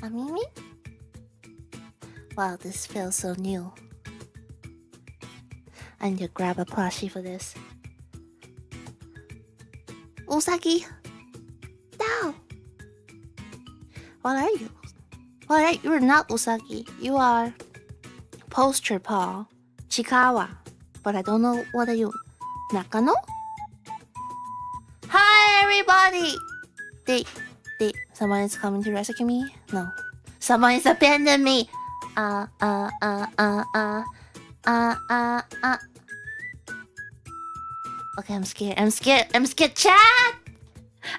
A Mimi? Wow, this feels so new. I need to grab a plushie for this. Usagi! No! What are you? You're not Usagi. You are Poster Paul. Chikawa. But I don't know what are you. Nakano? Hi everybody! Someone is coming to rescue me? No. Someone is abandoning me! Okay, I'm scared, chat!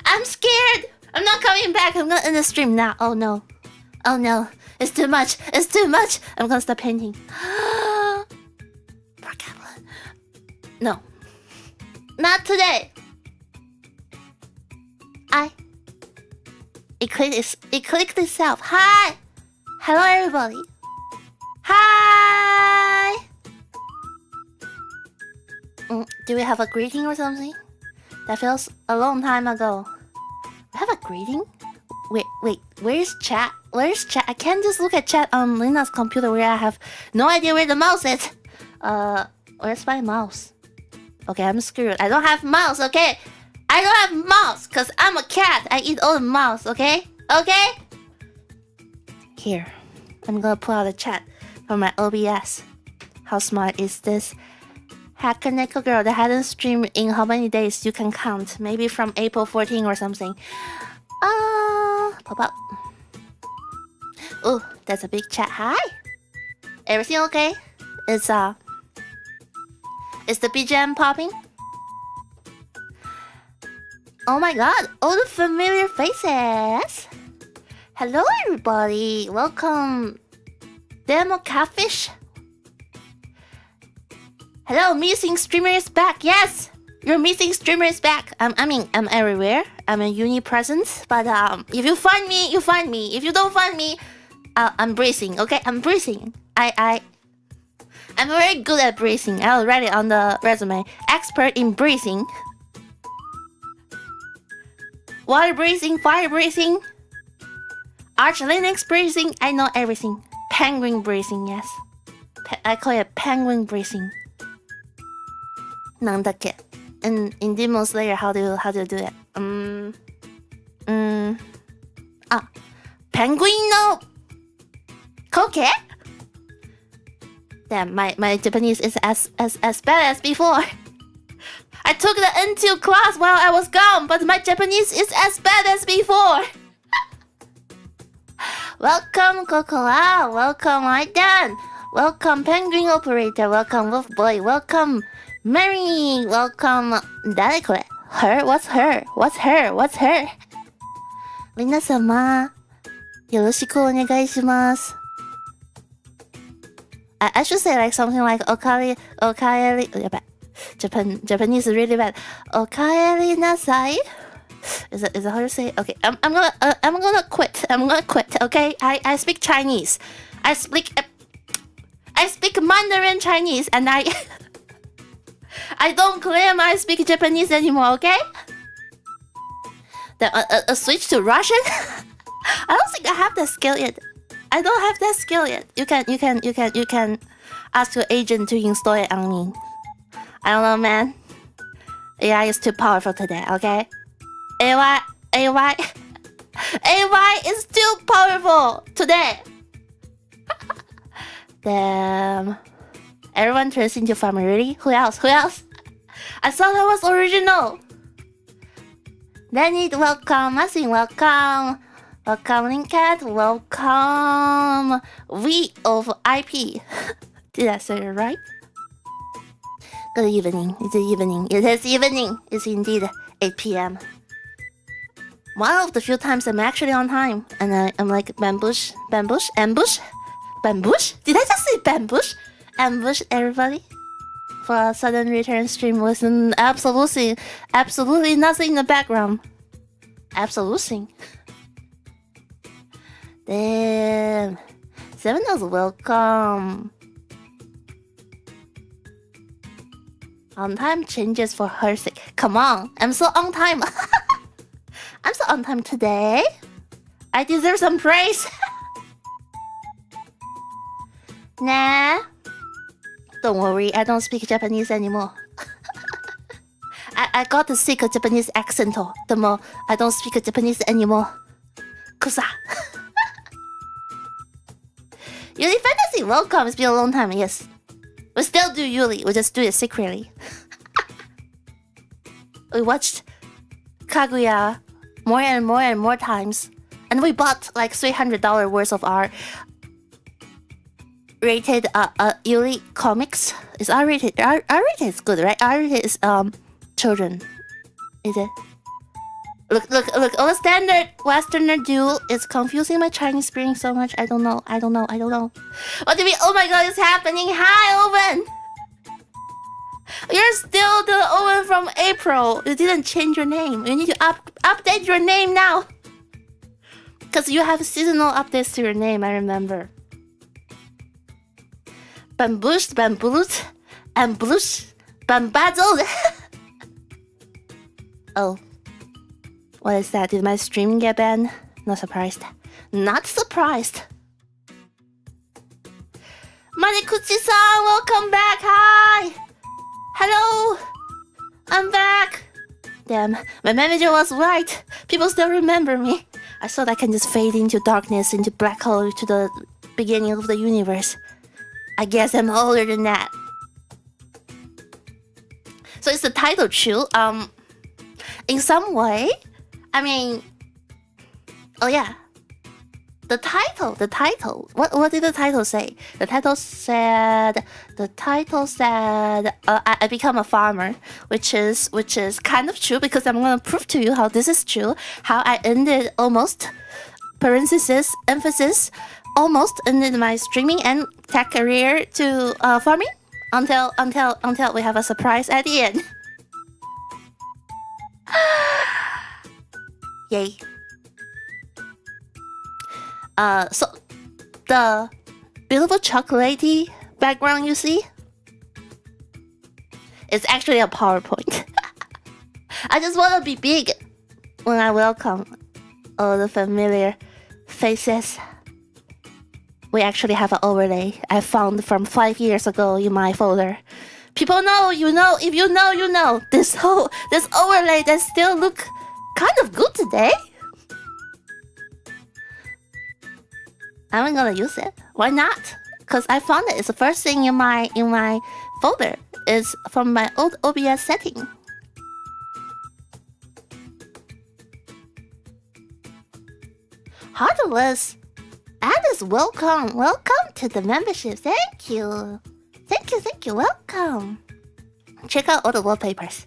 I'm scared! I'm not coming back, I'm gonna end the stream now. Oh no. It's too much. I'm gonna stop painting. Poor Kaplan. No. Not today. It clicked itself. Hi! Hello everybody. Hi! Do we have a greeting or something? That feels a long time ago. We have a greeting? Wait, where's chat? I can't just look at chat on Lina's computer where I have no idea where the mouse is. Where's my mouse? Okay, I'm screwed. I don't have mouse, okay? I don't have mouse, cause I'm a cat. I eat all the mouse, okay? Okay? Here. I'm gonna pull out a chat from my OBS. How smart is this? Hacker Neko girl that hadn't streamed in how many days you can count? Maybe from April 14 or something. Pop up. Oh, that's a big chat. Hi. Everything okay? Is the BGM popping? Oh my god, all the familiar faces. Hello everybody. Welcome. Demo Catfish. Hello, missing streamer is back. Yes, your missing streamer is back. I'm everywhere. I'm a uni presence. But if you find me, you find me. If you don't find me, I'm breathing. Okay, I'm breathing. I'm very good at breathing. I'll write it on the resume. Expert in breathing. Water breathing, fire breathing, Arch Linux breathing. I know everything. Penguin breathing, yes. I call it penguin breathing. なんだっけ? In Demon Slayer, how do you do it? Penguin no Koke? Damn, my Japanese is as bad as before. I took the N2 class while I was gone, but my Japanese is as bad as before. Welcome Kokoa, welcome Aidan, welcome Penguin Operator, welcome Wolf Boy, welcome Mary, welcome 誰これ? Her? What's her? 皆様よろしくお願いします。I should say like something like Okaeri. Japanese is really bad. Okaeri nasai. Is that how you say it? Okay, I'm gonna quit. Okay, I speak Chinese. I speak Mandarin Chinese, and I don't claim I speak Japanese anymore. Okay. Then a switch to Russian. I don't think I have that skill yet. You can ask your agent to install it on me. I don't know, man. AI is too powerful today, okay? AY is too powerful today. Damn. Everyone turns into farmer. Really? Who else? I thought that was original. Danny, welcome. Masin, welcome. Welcome, Linkat. Welcome. V of IP. Did I say it right? Good evening. It is evening. It's indeed 8 p.m. One of the few times I'm actually on time. And I'm like, ambush? Did I just say bambush? Ambush everybody for a sudden return stream with absolutely nothing in the background. Absolutely. Damn. Seminars, welcome. On time changes for her sake. Come on, I'm so on time. I'm so on time today. I deserve some praise. Nah. Don't worry, I don't speak Japanese anymore. I got to sick of Japanese accent. The more I don't speak Japanese anymore. Kusa. Yuli Fantasy, welcome. It's been a long time, yes. We still do Yuli, we just do it secretly. We watched Kaguya more and more times. And we bought like $300 worth of our rated Yuli comics. Is R-rated? R-rated is good, right? R-rated is children. Is it? Look, all the standard Westerner duel is confusing my Chinese spelling so much. I don't know. What do you mean? Oh my god, it's happening. Hi, Owen! You're still the Owen from April. You didn't change your name. You need to update your name now. Because you have seasonal updates to your name, I remember. Bamboozled, bambazzled. Oh. What is that? Did my stream get banned? Not surprised. Not surprised. Manikuchi-san, welcome back. Hi. Hello. I'm back. Damn, my manager was right. People still remember me. I thought I can just fade into darkness, into black hole, to the beginning of the universe. I guess I'm older than that. So is the title true? In some way, I mean, oh yeah, the title. What did the title say? The title said, I become a farmer, which is kind of true because I'm gonna prove to you how this is true. How I ended almost, parenthesis, emphasis, almost ended my streaming and tech career to farming until we have a surprise at the end. Yay. So the beautiful chocolatey background you see is actually a PowerPoint. I just want to be big when I welcome all the familiar faces. We actually have an overlay I found from 5 years ago in my folder. People know, you know, if you know, you know. This overlay that still look kind of good today. I'm gonna use it. Why not? Cause I found it. It's the first thing in my folder. It's from my old OBS setting. Heartless, Alice, welcome to the membership. Thank you, welcome. Check out all the wallpapers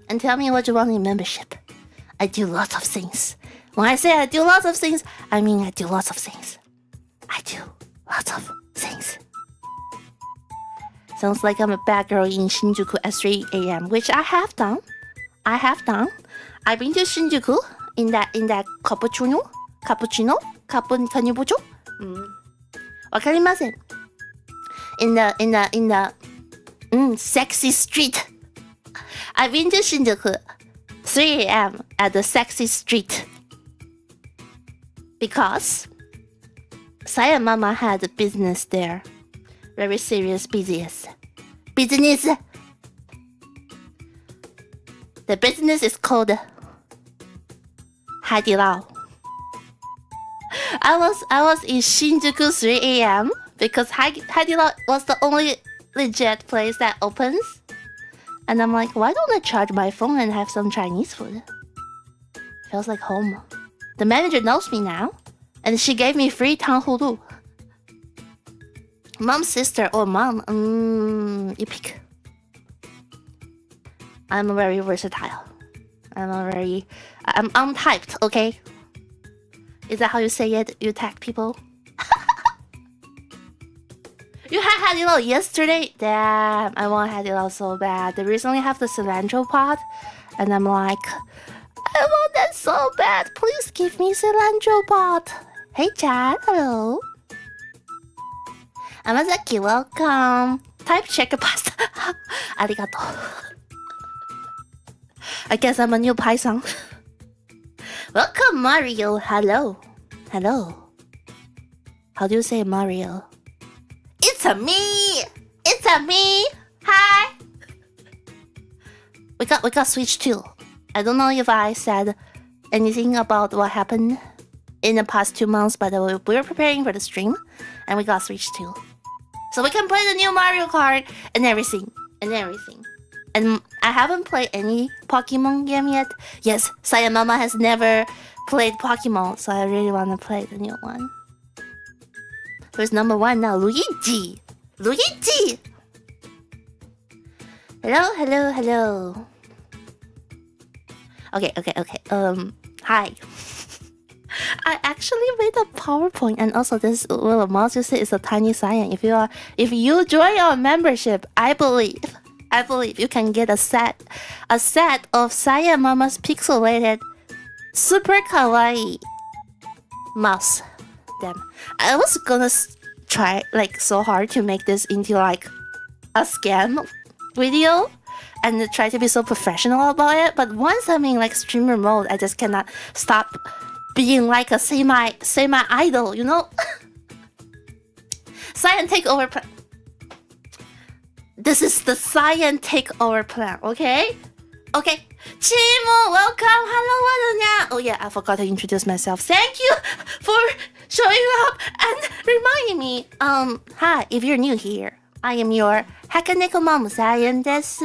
and tell me what you want in membership. I do lots of things. When I say I do lots of things, I mean I do lots of things. Sounds like I'm a bad girl in Shinjuku at 3 a.m., which I have done. I've been to Shinjuku in that cappuccino. Wakarimasen. In the sexy street. I've been to Shinjuku 3 a.m. at the sexy street because Cyan Mama had a business there. Very serious business. The business is called Haidilao. I was in Shinjuku 3 a.m. because Haidilao was the only legit place that opens. And I'm like, why don't I charge my phone and have some Chinese food? Feels like home. The manager knows me now. And she gave me free tanghulu. Mom's sister or mom, you pick. I'm very versatile. I'm untyped, okay? Is that how you say it? You tag people? You had Haidilao yesterday? Damn, I want Haidilao so bad. They recently have the cilantro pot. And I'm like, I want that so bad. Please give me cilantro pot. Hey chat, hello. Amazaki, welcome. Type checker pasta. Arigato. I guess I'm a new Python. Welcome, Mario. Hello. How do you say Mario? It's It's a me. It's a me. Hi. We got Switch 2. I don't know if I said anything about what happened in the past 2 months, but we were preparing for the stream, and we got Switch 2. So we can play the new Mario Kart and everything. And I haven't played any Pokemon game yet. Yes, Cyan Mama has never played Pokemon, so I really want to play the new one. Who's number 1 now? Luigi! Luigi! Hello. Okay. Hi. I actually made a PowerPoint, and also this little mouse you see is a tiny Cyan. If you join our membership, I believe you can get a set of Cyan Mama's pixelated super kawaii mouse. Damn, I was gonna try like so hard to make this into like a scam video and try to be so professional about it, but once I'm in like streamer mode, I just cannot stop being like a semi idol, you know? Cyan takeover plan. This is the Cyan takeover plan, okay? Okay. Chimo, welcome. Hello, Nyan. Oh yeah, I forgot to introduce myself. Thank you for showing up and reminding me. Hi, if you're new here, I am your Neko mom, Cyan です。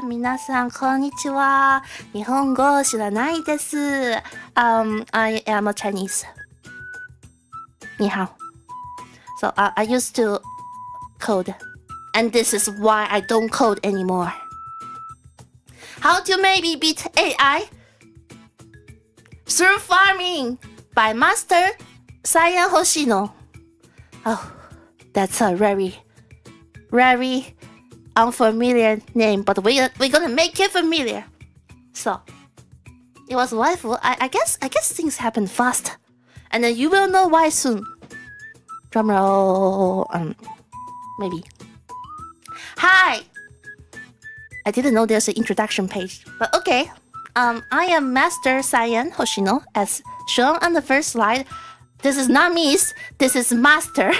皆さんこんにちは。日本語知らないです。I am a Chinese. 你好. So I used to code, and this is why I don't code anymore. How to maybe beat AI? Through farming by Master Cyan Hoshino. Oh, that's a very unfamiliar name, but we're gonna make it familiar. So it was Waifu. I guess things happen fast, and then you will know why soon. Drumroll, maybe. Hi. I didn't know there's an introduction page, but okay. I am Master Cyan Hoshino, as shown on the first slide. This is not Miss, this is Master.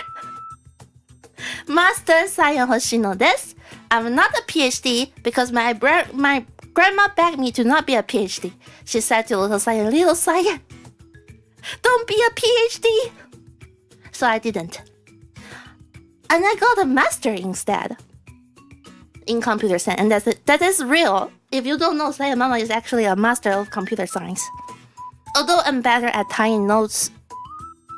Master Cyan Hoshino desu. I'm not a PhD because my grandma begged me to not be a PhD. She said to little Cyan, don't be a PhD. So I didn't. And I got a master instead. In computer science, and that is real. If you don't know, Cyan Mama is actually a master of computer science. Although I'm better at tying notes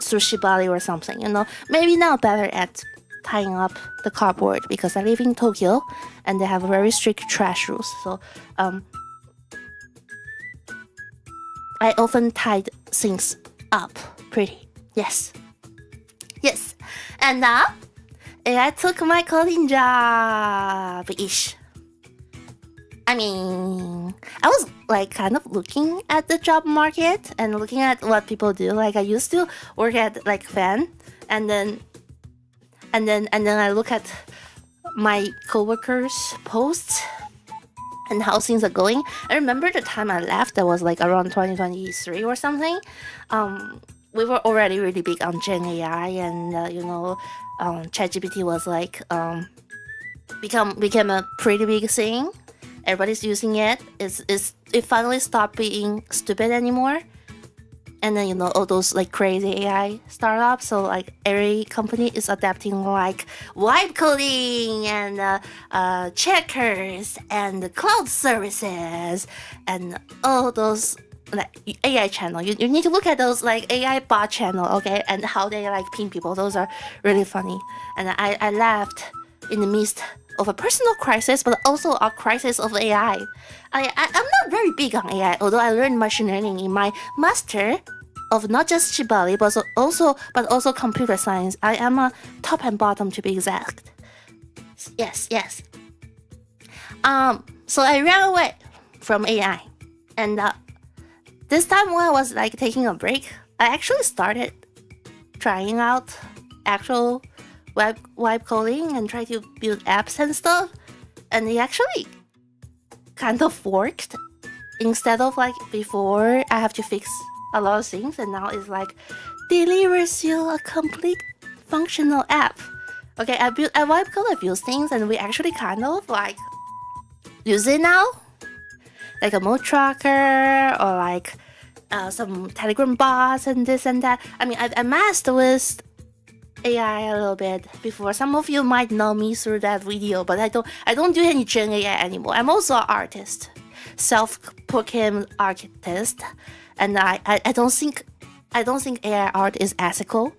through Shibari or something, you know. Maybe now better at tying up the cardboard because I live in Tokyo and they have very strict trash rules. So I often tied things up pretty. Yes. And now I took my coding job-ish. I mean, I was like kind of looking at the job market and looking at what people do. Like I used to work at like Fan, and then I look at my coworkers' posts and how things are going. I remember the time I left, that was like around 2023 or something. We were already really big on Gen AI, and ChatGPT was like became a pretty big thing. Everybody's using it. It finally stopped being stupid anymore. And then all those like crazy AI startups. So like every company is adapting like vibe coding and checkers and cloud services and all those like AI channel. You need to look at those like AI bot channel, okay, and how they like ping people. Those are really funny. And I laughed in the midst of a personal crisis, but also a crisis of AI. I'm not very big on AI, although I learned machine learning in my master of not just Shibari, but also computer science. I am a top and bottom to be exact. Yes. So I ran away from AI, and this time when I was like taking a break, I actually started trying out actual web coding and try to build apps and stuff, and it actually kind of worked. Instead of like before I have to fix a lot of things, and now it's like delivers you a complete functional app. Okay, I wipe code a few things, and we actually kind of like use it now, like a mode tracker or like some Telegram bots and this and that. I mean, I messed with AI a little bit before. Some of you might know me through that video, but I don't do any Gen AI anymore. I'm also an artist, self-proclaimed artist, and I don't think AI art is ethical,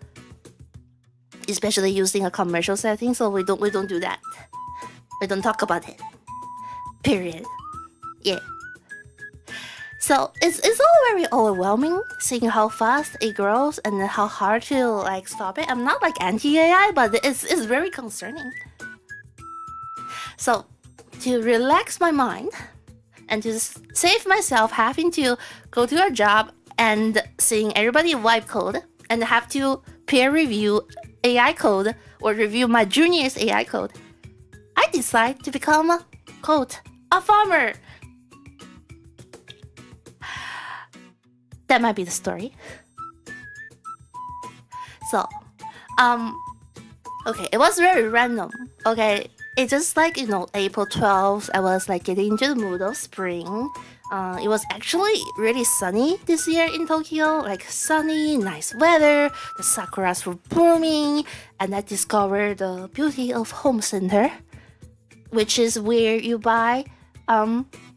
especially using a commercial setting. So we don't do that. We don't talk about it. Period. Yeah. So it's all very overwhelming seeing how fast it grows and how hard to like stop it. I'm not like anti-AI, but it's very concerning. So to relax my mind and to save myself having to go to a job and seeing everybody wipe code and have to peer review AI code or review my junior's AI code, I decide to become, quote, a farmer. That might be the story. So, okay, it was very random. Okay, it's just like, April 12th, I was like getting into the mood of spring. It was actually really sunny this year in Tokyo, like sunny, nice weather, the sakuras were blooming, and I discovered the beauty of home center, which is where you buy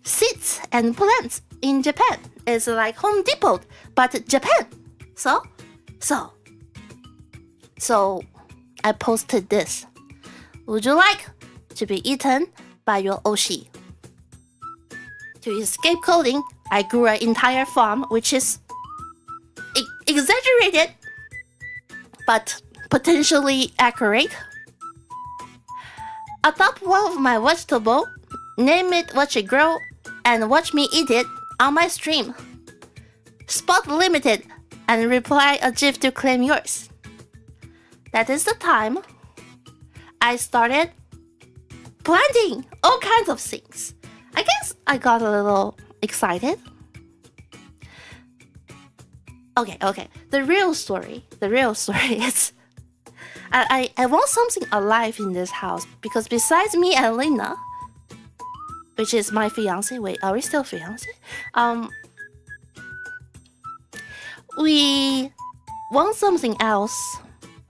seeds and plants in Japan. It's like Home Depot, but Japan. So I posted this. Would you like to be eaten by your Oshi? To escape coding, I grew an entire farm, which is exaggerated, but potentially accurate. Atop one of my vegetable, name it what you grow, and watch me eat it on my stream. Spot limited, and reply a GIF to claim yours. That is the time I started planting all kinds of things. I guess I got a little excited. Okay. The real story is I want something alive in this house because besides me and Lena, which is my fiance. Wait, are we still fiance? We want something else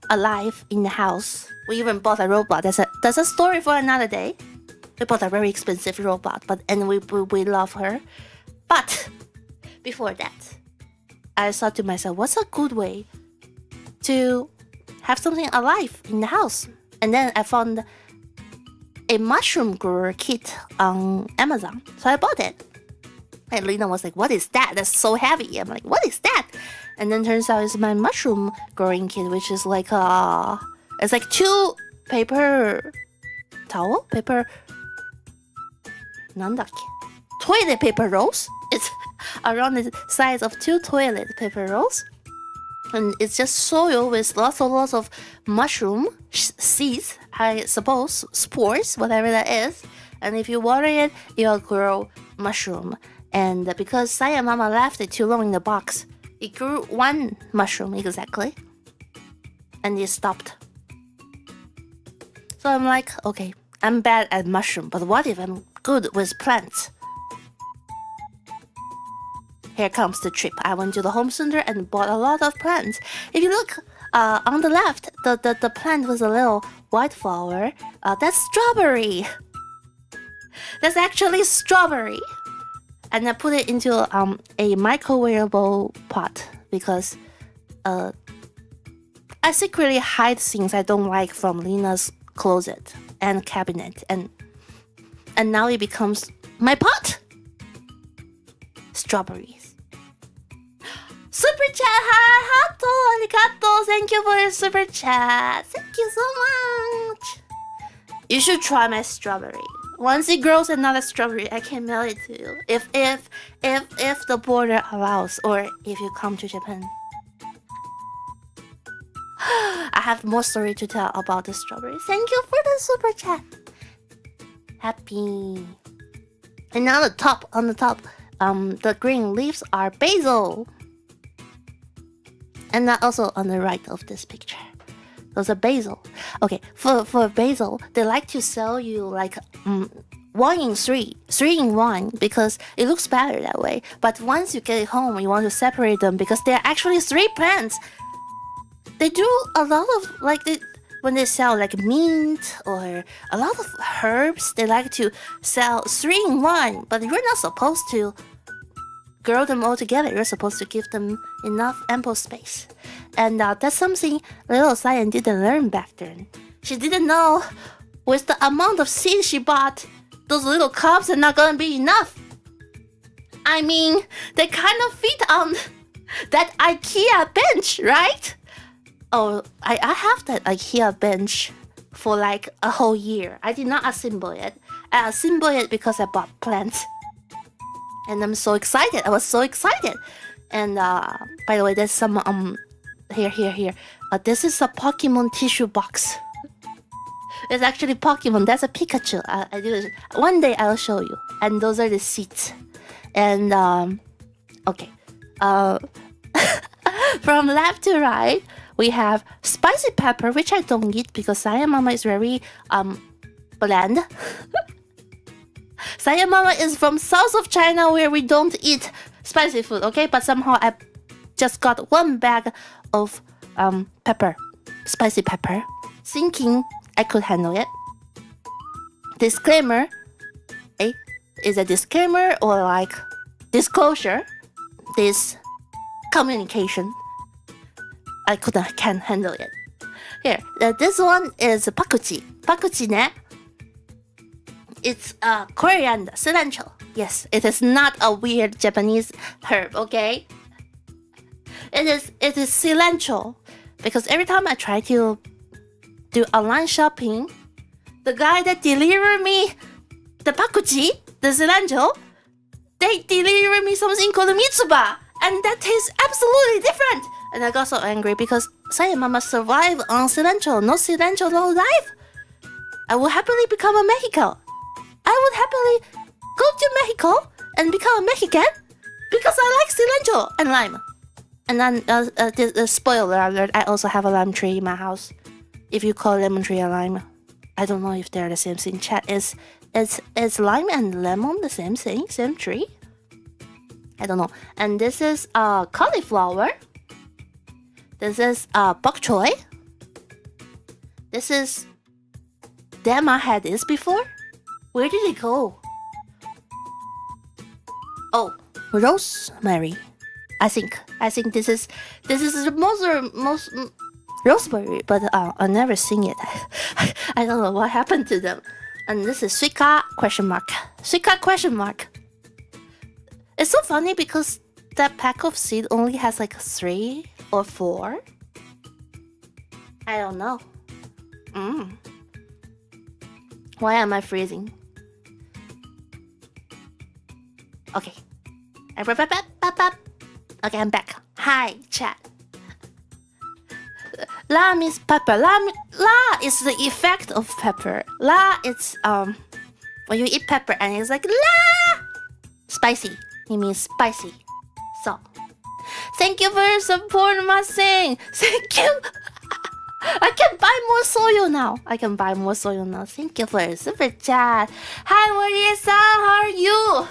alive in the house. We even bought a robot. That's a story for another day. We bought a very expensive robot, and we love her. But before that, I thought to myself, what's a good way to have something alive in the house? And then I found a mushroom grower kit on Amazon, so I bought it. And Lena was like, what is that? That's so heavy. I'm like, what is that? And then turns out it's my mushroom growing kit, which is like it's like 2 paper towel? Toilet paper rolls? It's around the size of 2 toilet paper rolls. And it's just soil with lots of mushroom seeds, I suppose, spores, whatever that is. And if you water it, it'll grow mushroom. And because Cyan Mama left it too long in the box, it grew 1 mushroom exactly. And it stopped. So I'm like, okay, I'm bad at mushroom, but what if I'm good with plants? Here comes the trip. I went to the home center and bought a lot of plants. If you look on the left, the plant with a little white flower, that's strawberry. That's actually strawberry. And I put it into a microwavable pot because I secretly hide things I don't like from Lena's closet and cabinet, and now it becomes my pot. Strawberries. Super chat, hi, hato, arigato. Thank you for your super chat. Thank you so much. You should try my strawberry. Once it grows another strawberry, I can mail it to you. If the border allows, or if you come to Japan. I have more story to tell about the strawberry. Thank you for the super chat. Happy. And now on the top, the green leaves are basil. And also on the right of this picture. Those are basil. Okay, for basil, they like to sell you like 1 in 3, 3 in 1, because it looks better that way. But once you get it home, you want to separate them because they're actually 3 plants. They do a lot of like when they sell like mint or a lot of herbs, they like to sell 3 in 1, but you're not supposed to grow them all together. You're supposed to give them enough ample space. And that's something little Cyan didn't learn back then. She didn't know with the amount of seeds she bought, those little cups are not gonna be enough. I mean, they kind of fit on that IKEA bench, right? Oh, I have that IKEA bench for like a whole year. I did not assemble it. I assembled it because I bought plants. And I'm so excited. I was so excited. And by the way, there's some here. This is a Pokemon tissue box. It's actually Pokemon. That's a Pikachu. I do it. One day I'll show you. And those are the seeds. And okay. From left to right, we have spicy pepper, which I don't eat because Cyan Mama is very bland. Cyan Mama is from south of China where we don't eat spicy food, okay? But somehow I just got 1 bag of pepper, spicy pepper, thinking I could handle it. Disclaimer, is a disclaimer or like disclosure, this communication. I can't handle it. Here, this one is pakuchi. Pakuchi ne. It's coriander, cilantro. Yes, it is not a weird Japanese herb, okay? It is cilantro. Because every time I try to do online shopping, the guy that delivered me the pakuchi, the cilantro, they delivered me something called mitsuba, and that tastes absolutely different. And I got so angry because Cyan Mama survived on cilantro. No cilantro, no life. I would happily become a Mexican. I would happily go to Mexico and become a Mexican because I like cilantro and lime. And then, the spoiler alert, I also have a lime tree in my house. If you call lemon tree a lime, I don't know if they're the same thing. Chat, is lime and lemon the same thing, same tree? I don't know. And this is cauliflower. This is bok choy. This is... Damn, I had this before? Where did it go? Oh, rosemary. I think this is the most rosemary, but I've never seen it. I don't know what happened to them. And this is suica question mark. Suica question mark. It's so funny because that pack of seed only has like 3 or 4. I don't know. Why am I freezing? Okay. Okay, I'm back. Hi, chat. La means pepper. La is the effect of pepper. La, it's when you eat pepper and it's like la, spicy. It means spicy. So, thank you for your support, Masing. Thank you. I can buy more soyo now. Thank you for your super chat. Hi, Maria-san. How are you?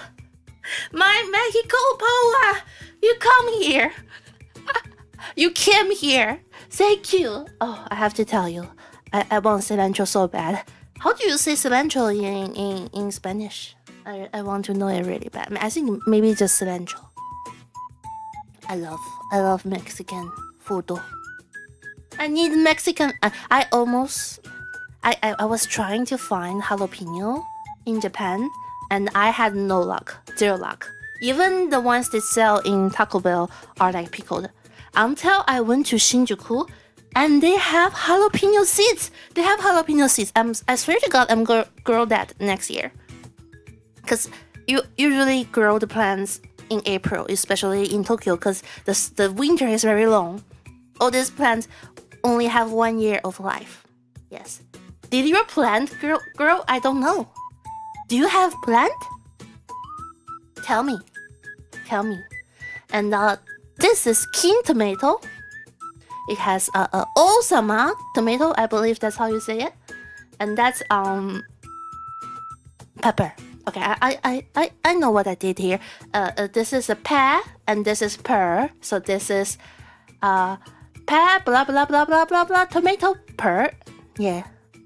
My Mexico Power. You come here. You came here. Thank you. Oh, I have to tell you. I want cilantro so bad. How do you say cilantro in Spanish? I want to know it really bad. I think maybe just cilantro. I love Mexican food. I need Mexican. I was trying to find jalapeno in Japan, and I had no luck. 0 luck. Even the ones they sell in Taco Bell are like pickled. Until I went to Shinjuku, and they have jalapeno seeds. I swear to God, I'm gonna grow that next year. Because you usually grow the plants in April, especially in Tokyo, because the winter is very long. All these plants only have 1 year of life. Yes. Did your plant grow? I don't know. Do you have plant? Tell me. And this is king tomato. It has a osama tomato, I believe that's how you say it, and that's pepper. Okay, I know what I did here. This is a pear and this is per. So this is pear blah blah blah blah blah blah tomato per. Yeah,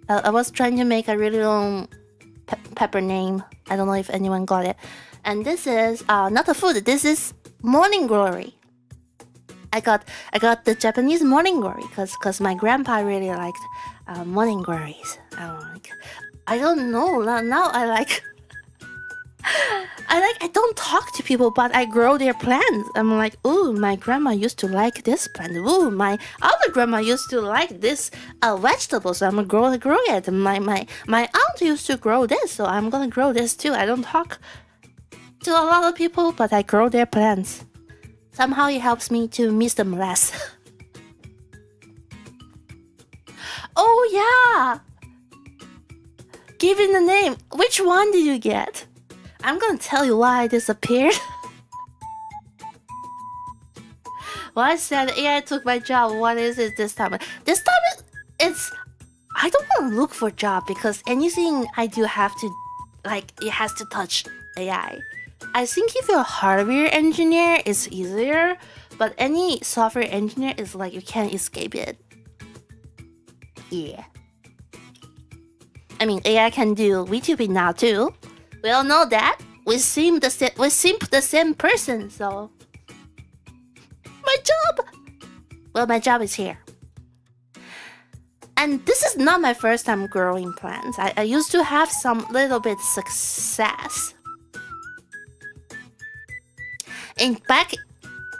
I was trying to make a really long pepper name. I don't know if anyone got it. And this is not a food. This is morning glory. I got the Japanese morning glory because my grandpa really liked morning glories. I don't know now I like. I don't talk to people, but I grow their plants. I'm like, ooh, my grandma used to like this plant. Ooh, my other grandma used to like this vegetable, so I'm gonna grow it. My aunt used to grow this, so I'm gonna grow this too. I don't talk to a lot of people, but I grow their plants. Somehow it helps me to miss them less. Oh yeah! Give it a name. Which one did you get? I'm gonna tell you why I disappeared. Well, I said AI took my job. What is it this time? This time it's I don't want to look for a job because anything I do have to it has to touch AI. I think if you're a hardware engineer, it's easier, but any software engineer is like you can't escape it. Yeah. I mean, AI can do VTubing now too. We all know that. We simp the same person, so my job. Well, my job is here. And this is not my first time growing plants. I used to have some little bit success. Back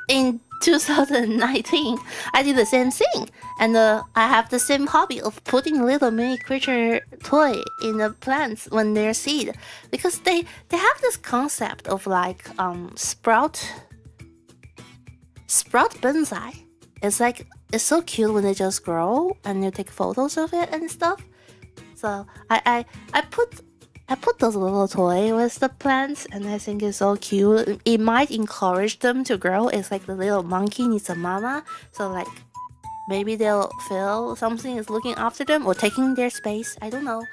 in 2019, I did the same thing, and I have the same hobby of putting a little mini creature toy in the plants when they're seed, because they have this concept of like sprout bonsai. It's so cute when they just grow and you take photos of it and stuff. So I put those little toys with the plants, and I think it's so cute. It might encourage them to grow. It's like the little monkey needs a mama, so like maybe they'll feel something is looking after them or taking their space. I don't know.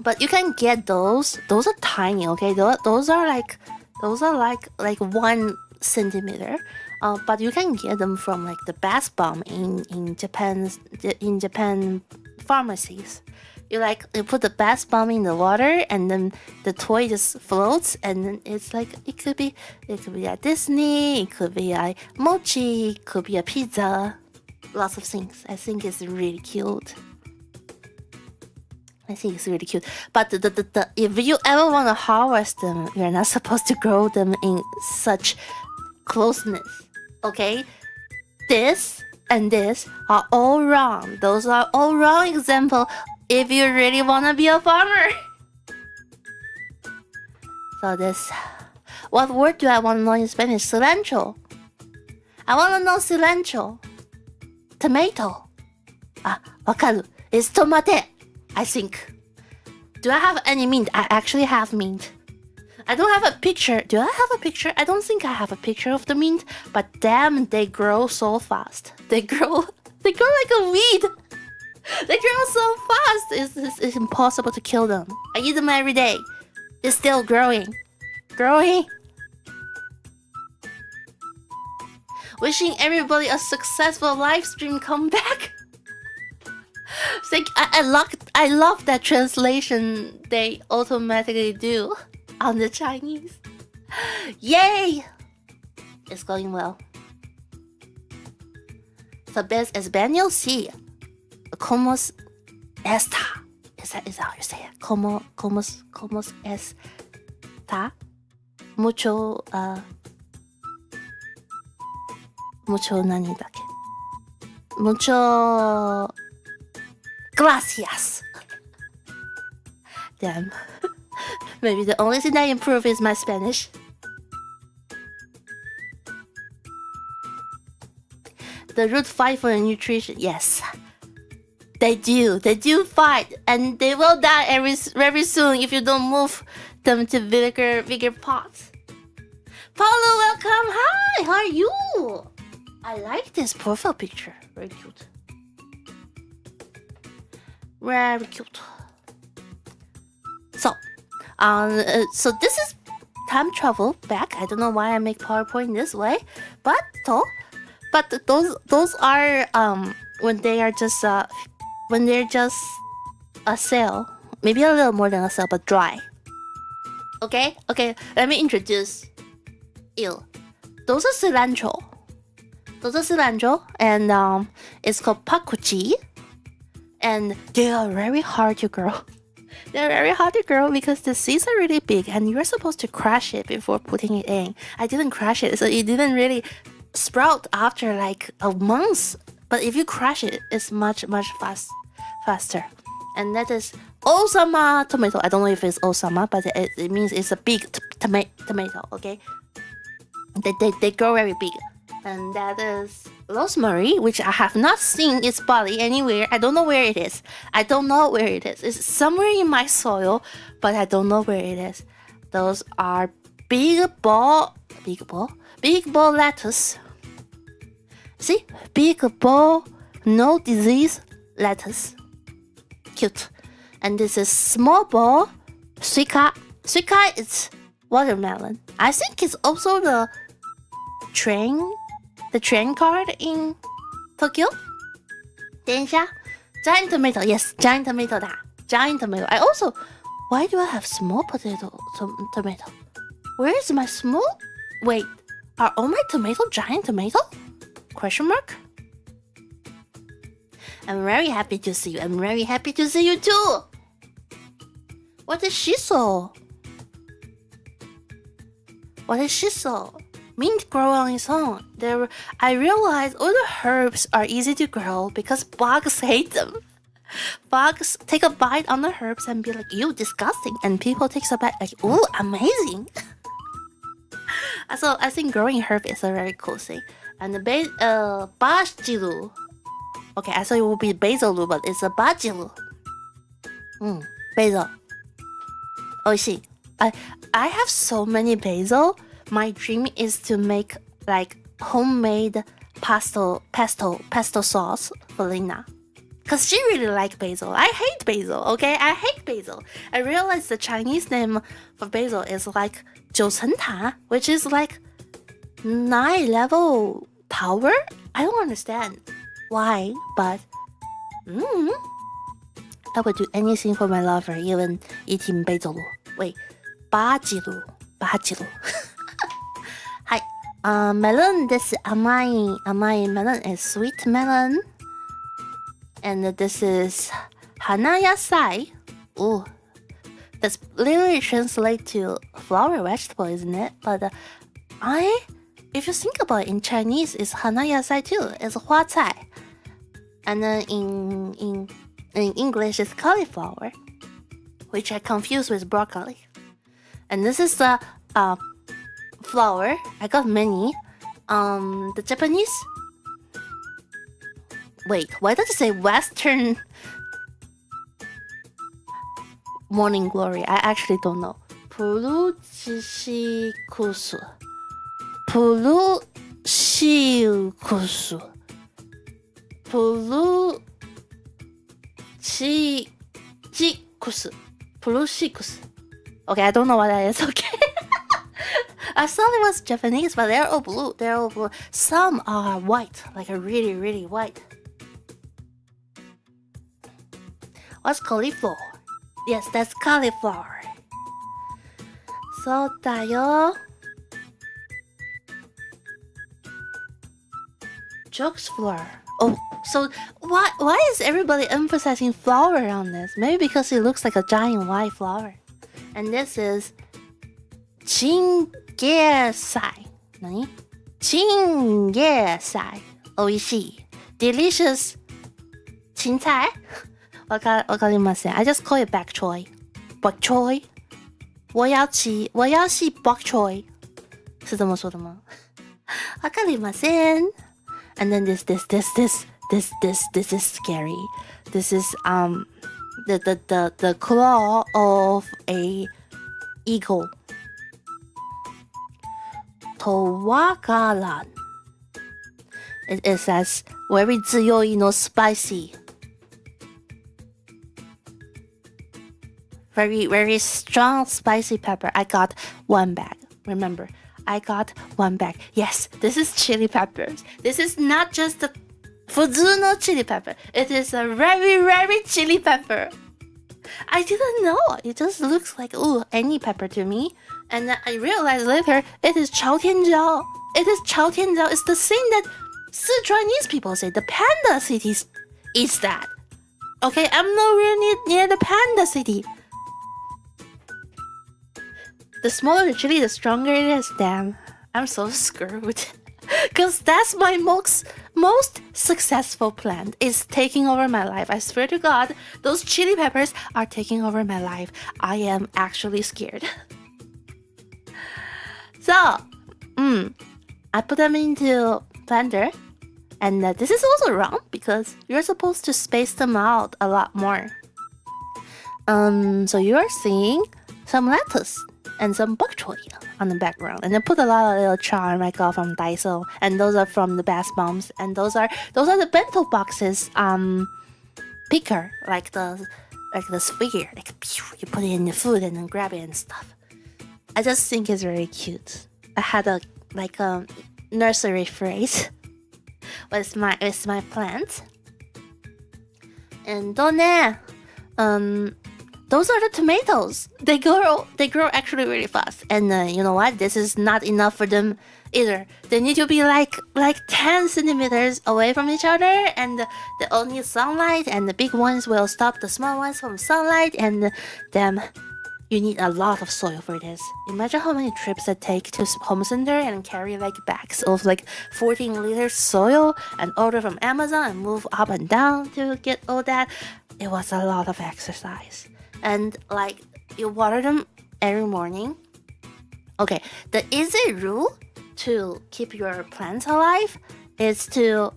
But you can get those. Those are tiny. Okay, those are like 1 centimeter. But you can get them from like the bath bomb in Japan pharmacies. You put the bath bomb in the water, and then the toy just floats, and then it's like it could be a Disney, it could be a mochi, it could be a pizza, lots of things. I think it's really cute. But if you ever want to harvest them, you're not supposed to grow them in such closeness. Okay, this and this are all wrong. Those are all wrong example. If you really wanna be a farmer. So this, what word do I want to know in Spanish? Cilantro. I want to know cilantro. Tomato. Wakaru. It's tomate, I think. Do I have any mint? I actually have mint. I don't have a picture. Do I have a picture? I don't think I have a picture of the mint, but damn, they grow so fast. They grow like a weed. They grow so fast. It's impossible to kill them. I eat them every day. It's still growing. Wishing everybody a successful live stream comeback. I love that translation they automatically do on the Chinese. Yay! It's going well. Sabes Espanol, sí. ¿Cómo está? Is that how you say it? ¿Cómo está? Mucho, ¿nani da que? Mucho gracias. Damn. Maybe the only thing I improve is my Spanish. The root fight for nutrition, yes. They do fight, and they will die very soon if you don't move them to bigger pots. Paulo, welcome. Hi, how are you? I like this profile picture. Very cute. Very cute. So this is time travel back. I don't know why I make PowerPoint this way, but those are when they're just a cell, maybe a little more than a cell, but dry. Okay, let me introduce you. Those are cilantro, and it's called pakuchi, and they are very hard to grow. They're very hard to grow because the seeds are really big, and you're supposed to crush it before putting it in. I didn't crush it, so it didn't really sprout after like a month. But if you crush it, it's much faster. And that is Osama tomato. I don't know if it's Osama, but it means it's a big tomato. Okay, they grow very big. And that is rosemary, which I have not seen its body anywhere. I don't know where it is. It's somewhere in my soil, but I don't know where it is. Those are big ball lettuce. See? Big ball, no disease lettuce. Cute. And this is small ball, suica. Suica is watermelon. I think it's also the train card in Tokyo. 等一下 Giant tomato. Yes, giant tomato だ Giant tomato. I also... Why do I have small tomato? Where is my small... Wait, are all my tomato giant tomato? Question mark? I'm very happy to see you. I'm very happy to see you too. What is shiso? Mint grow on its own. I realize all the herbs are easy to grow because bugs hate them. Bugs take a bite on the herbs and be like, ew, disgusting. And people take a bite like, ooh, amazing. So I think growing herb is a very cool thing. And the bajilu. Okay, I thought it would be basil, but it's a bajilu. Basil. Oishii. I have so many basil. My dream is to make like homemade pesto sauce for Lina. Cause she really likes basil. I hate basil, okay? I hate basil. I realized the Chinese name for basil is like 九层塔, which is like 9-level tower? I don't understand why, but I would do anything for my lover, even eating basil. Wait, bajilu. Melon, this is amai melon is sweet melon. And this is hanayasai. Ooh, that's literally translate to flower vegetable, isn't it? But if you think about it, in Chinese, it's hanayasai too. It's huacai. And then in English, it's cauliflower, which I confuse with broccoli. And this is the flower. I got many. The Japanese. Wait, why does it say Western Morning Glory? I actually don't know. Puruchikusu. Okay, I don't know what that is. Okay. I thought it was Japanese, but they're all blue. Some are white, like a really, really white. What's cauliflower? Yes, that's cauliflower. So da yo. Jokes flower. Oh, so why is everybody emphasizing flower on this? Maybe because it looks like a giant white flower. And this is Chingesai. Nani? Chingesai. Oishii. Delicious. Chincai? I just call it bok choy. Bok choy. 我要吃 bok choy. 是这么说的吗？わかりません。And then this is scary. This is the claw of a eagle. Towagaran. It says very 強い no spicy. Very, very strong spicy pepper. I got 1 bag. Remember, I got 1 bag. Yes, this is chili peppers. This is not just the 普通の chili pepper. It is a very, very chili pepper. I didn't know. It just looks like any pepper to me. And then I realized later it is 朝天椒. It is 朝天椒. It's the same that Sichuanese people say. The panda cities eats that. Okay, I'm nowhere near the panda city. The smaller the chili, the stronger it is. Damn, I'm so screwed. Because that's my most successful plant. It's taking over my life. I swear to God, those chili peppers are taking over my life. I am actually scared. So, I put them into blender. And this is also wrong because you're supposed to space them out a lot more. So you are seeing some lettuce and some bok choy on the background, and I put a lot of little charm I got from Daiso, and those are from the Bass Bombs, and those are the bento boxes picker, like the sphere, like you put it in the food and then grab it and stuff. I just think it's very cute. I had a nursery phrase with my plants. And those are the tomatoes. They grow actually really fast. And you know what? This is not enough for them either. They need to be like 10 centimeters away from each other, and they all need sunlight, and the big ones will stop the small ones from sunlight, and them you need a lot of soil for this. Imagine how many trips I take to home center and carry bags of 14 liters soil and order from Amazon and move up and down to get all that. It was a lot of exercise. And you water them every morning. Okay, the easy rule to keep your plants alive is to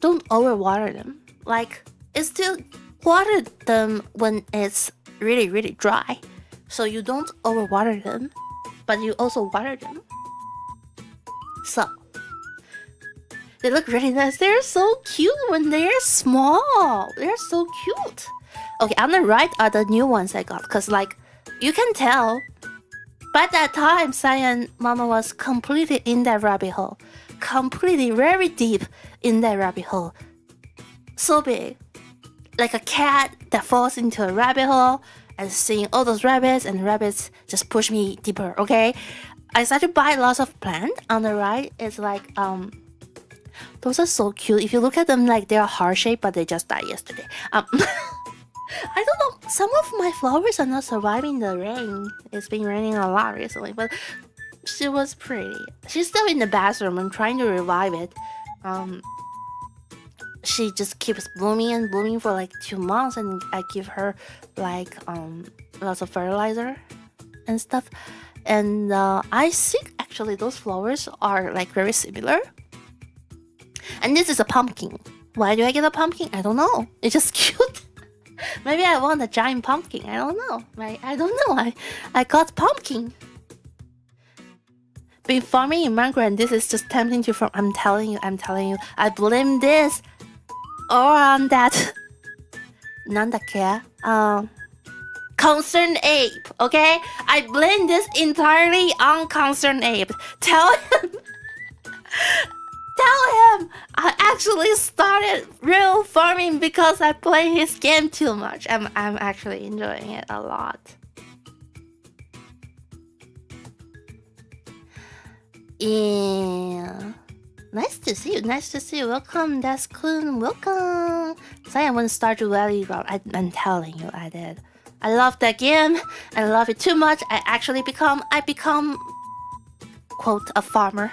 don't overwater them. It's to water them when it's really, really dry. So you don't overwater them, but you also water them. So they look really nice. They're so cute when they're small. They're so cute. Okay, on the right are the new ones I got, because you can tell by that time Cyan mama was completely in that rabbit hole. Completely very deep in that rabbit hole. So big. Like a cat that falls into a rabbit hole and seeing all those rabbits, and rabbits just push me deeper, okay? I started to buy lots of plants. On the right, it's those are so cute. If you look at them, they're heart-shaped, but they just died yesterday. I don't know, some of my flowers are not surviving the rain. It's been raining a lot recently, but she was pretty. She's still in the bathroom. I'm trying to revive it. She just keeps blooming and blooming for 2 months, and I give her lots of fertilizer and stuff. And I think actually those flowers are very similar. And this is a pumpkin. Why do I get a pumpkin? I don't know. It's just cute. Maybe I want a giant pumpkin. I don't know. I don't know. I got pumpkin. Been farming in mango, and this is just tempting to farm. I'm telling you. I blame this or on that. なんだっけ? Concerned ape. Okay? I blame this entirely on Concerned ape. Tell him I actually started real farming because I play his game too much. I'm actually enjoying it a lot. Yeah. Nice to see you. Welcome, Daskun. Welcome. Cyan wouldn't start to rally round. I'm telling you, I did. I love that game. I love it too much. I become quote a farmer.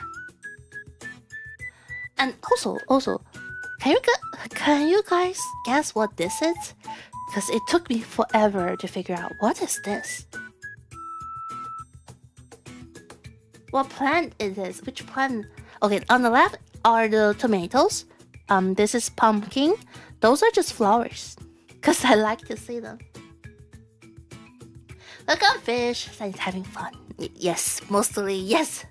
And also, can you guys guess what this is? Because it took me forever to figure out what is this. What plant is this? Which plant? Okay, on the left are the tomatoes. This is pumpkin. Those are just flowers. Because I like to see them. Look at fish. It's having fun. Yes, mostly yes.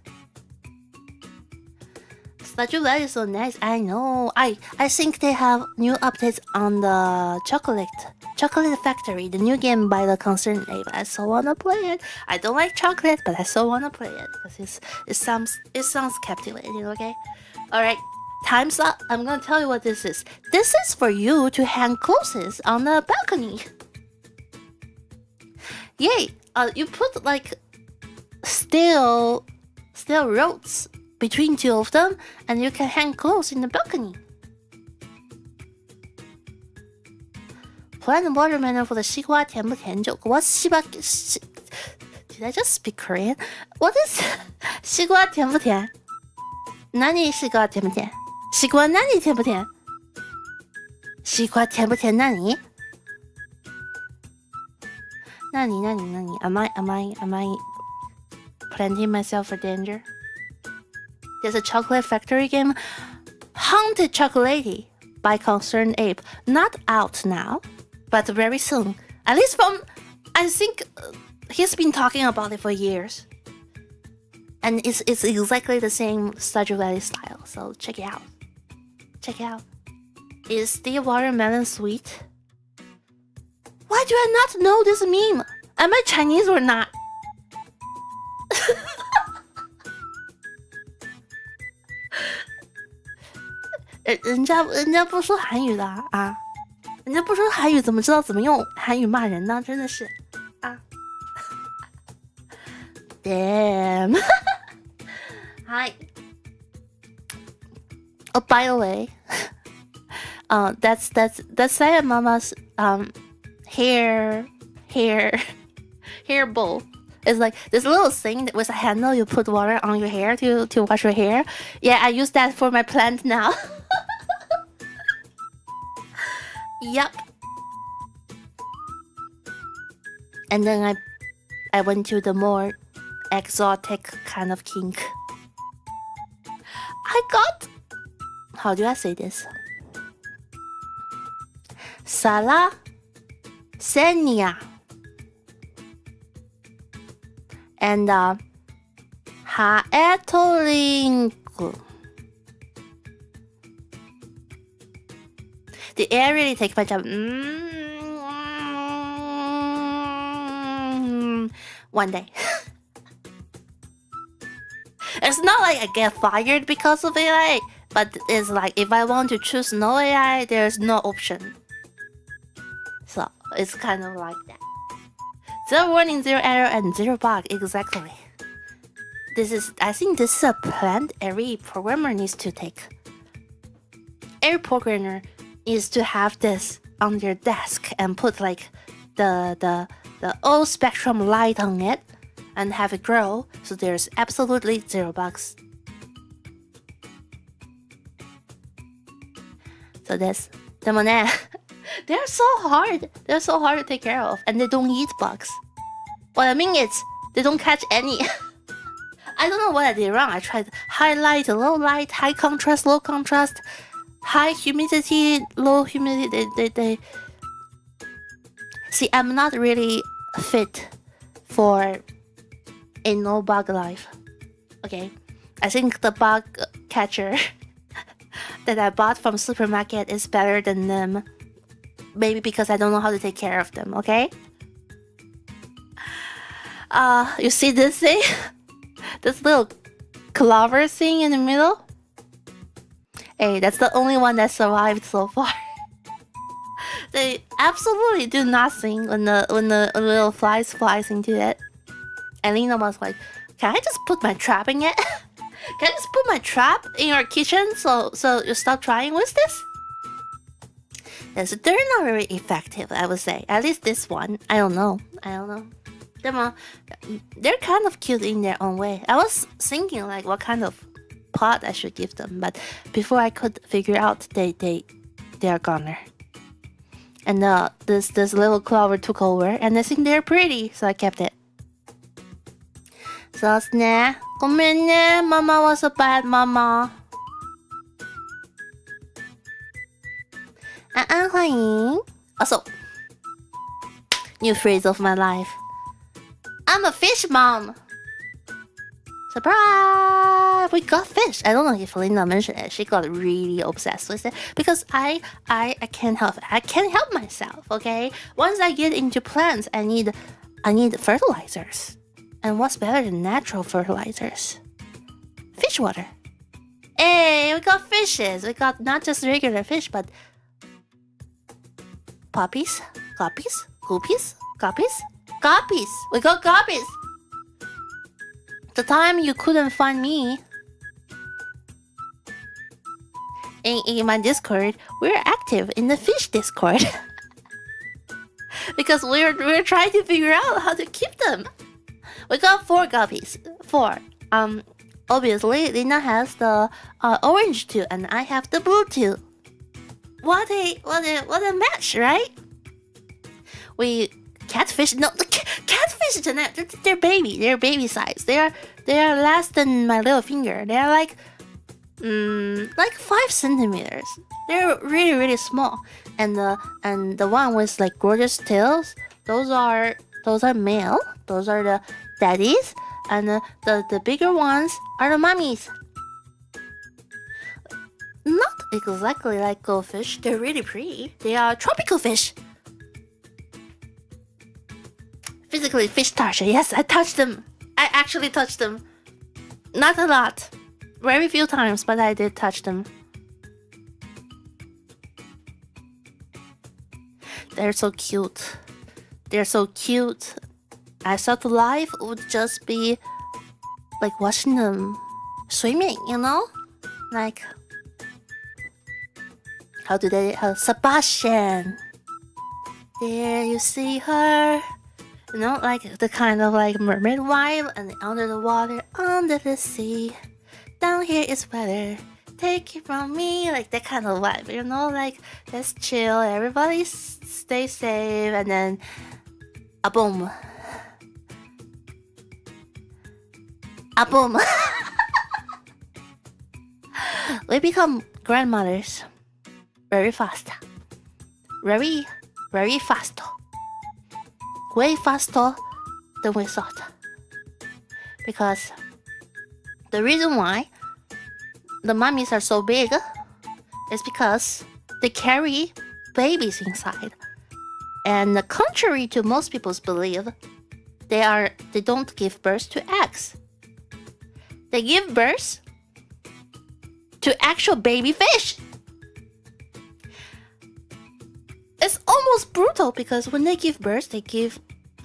Statue Valley is so nice. I know. I think they have new updates on the Chocolate Factory, the new game by the Concerned Ape. I so wanna play it. I don't like chocolate, but I so wanna play it because it sounds captivating. Okay, all right. Time's up. I'm gonna tell you what this is. This is for you to hang clothes on the balcony. Yay! You put like steel rods between two of them, and you can hang clothes in the balcony. Plant watermelon for the 西瓜甜不甜就 What's 西瓜 Did I just speak Korean? What is 西瓜甜不甜？何西瓜甜不甜？西瓜何甜不甜？西瓜甜不甜？何？Am I planting myself for danger? There's a chocolate factory game, Haunted Chocolatey by Concerned Ape. Not out now, but very soon. At least from, I think he's been talking about it for years. And it's exactly the same Stardew Valley style, so check it out. Check it out. Is the watermelon sweet? Why do I not know this meme? Am I Chinese or not? 人家不说韩语的啊，人家不说韩语怎么知道怎么用韩语骂人呢？真的是啊 ，damn 。Hi. Oh, by the way, that's Cyan Mama's hair bowl. It's like this little thing with a handle. You put water on your hair to wash your hair. Yeah, I use that for my plant now. Yep. And then I went to the more exotic kind of kink. I got, how do I say this? Sala Senia. And Haetolinku. Did I really take my job? One day. It's not like I get fired because of AI, but it's like if I want to choose no AI, there's no option. So it's kind of like that. 0 warning, 0 error, and 0 bug, exactly. I think this is a plan every programmer needs to take. Every programmer needs to have this on their desk and put like the all spectrum light on it and have it grow, so there's absolutely 0 bugs. So this, でもね they're so hard to take care of, and they don't eat bugs. What I mean is, they don't catch any. I don't know what I did wrong. I tried highlight, low light, high contrast, low contrast, high humidity, low humidity. They See, I'm not really fit for a no bug life. Okay, I think the bug catcher that I bought from supermarket is better than them. Maybe because I don't know how to take care of them, okay? You see this thing? This little clover thing in the middle? Hey, that's the only one that survived so far. They absolutely do nothing when the little flies into it. And Lena was like, can I just put my trap in it? Can I just put my trap in your kitchen so you stop trying with this? Yes, they're not very effective, I would say. At least this one. I don't know. They're kind of cute in their own way. I was thinking like what kind of pot I should give them, but before I could figure out, they are gone. And this little clover took over, and I think they're pretty, so I kept it. そうっすね。ごめんね。Mama was a bad mama. 安安欢迎。Also, new phrase of my life. I'm a fish mom. Surprise! We got fish. I don't know if Linda mentioned it. She got really obsessed with it because I can't help it. I can't help myself. Okay. Once I get into plants, I need fertilizers. And what's better than natural fertilizers? Fish water. Hey, we got fishes. We got not just regular fish, but puppies, guppies, goopies, guppies, guppies. We got guppies. The time you couldn't find me in my Discord, we're active in the fish Discord because we're trying to figure out how to keep them. We got 4 guppies. 4. Obviously, Lina has the orange too, and I have the blue too. What a match, right? We catfish. No, the catfish, Jeanette. They're baby. They're baby size. They are less than my little finger. They are like 5 centimeters. They're really small. And the one with like gorgeous tails, those are male. Those are the daddies. And the bigger ones are the mummies. Not exactly like goldfish. They're really pretty. They are tropical fish. Physically fish touch. Yes, I touched them. I actually touched them. Not a lot. Very few times, but I did touch them. They're so cute. They're so cute. I thought life would just be like watching them swimming, you know? Like, Sebastian. There you see her. You know, like the kind of like mermaid vibe, and under the water, under the sea. Down here is better. Take it from me, like that kind of vibe, you know? Like, let's chill, everybody stay safe, and then a boom. A boom. We become grandmothers very fast. Very fast. Way faster than we thought. Because the reason why the mummies are so big is because they carry babies inside. And contrary to most people's belief, they don't give birth to eggs. They give birth to actual baby fish. It's almost brutal because when they give birth, they give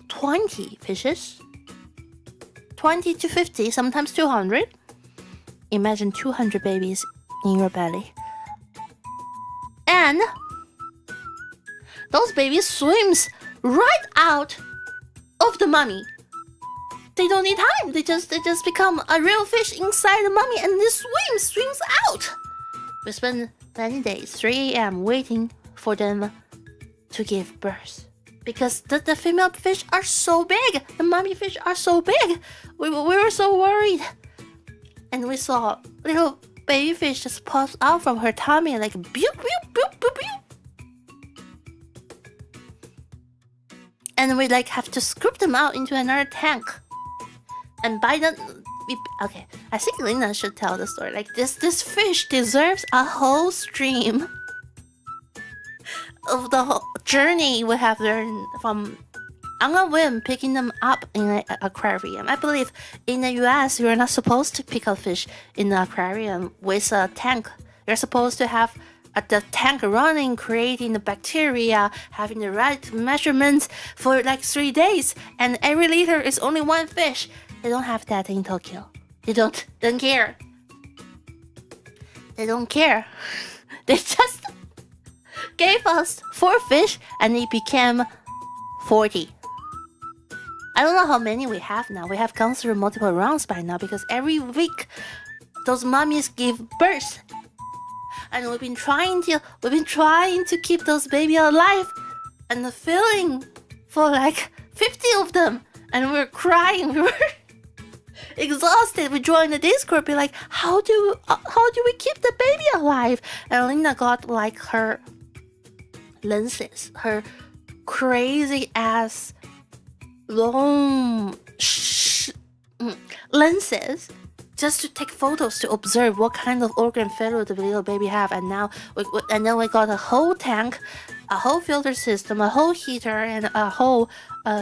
20 fishes. 20 to 50, sometimes 200. Imagine 200 babies in your belly. And those babies swims right out of the mummy. They don't need time. They just become a real fish inside the mummy, and they swims out. We spend many days, 3 a.m. waiting for them to give birth. Because the female fish are so big. The mummy fish are so big. We were so worried. And we saw little baby fish just pop out from her tummy like boop, boop, boop, boop, boop. And we like have to scoop them out into another tank. And by then, okay, I think Lina should tell the story. Like this fish deserves a whole stream of the whole journey we have learned from on a whim picking them up in an aquarium. I believe in the US, you're not supposed to pick up fish in the aquarium with a tank. You're supposed to have the tank running, creating the bacteria, having the right measurements for like 3 days, and every liter is only 1 fish. They don't have that in Tokyo. They don't care. They don't care. They just gave us 4 fish and it became 40. I don't know how many we have now. We have gone through multiple rounds by now because every week those mummies give birth. And we've been trying to keep those babies alive, and the feeling for like 50 of them, and we were crying. We were exhausted. We joined the Discord, be like, how do we keep the baby alive? And Lina got like her lenses, her crazy ass long lenses just to take photos to observe what kind of organ failure the little baby have. And then we got a whole tank, a whole filter system, a whole heater, and a whole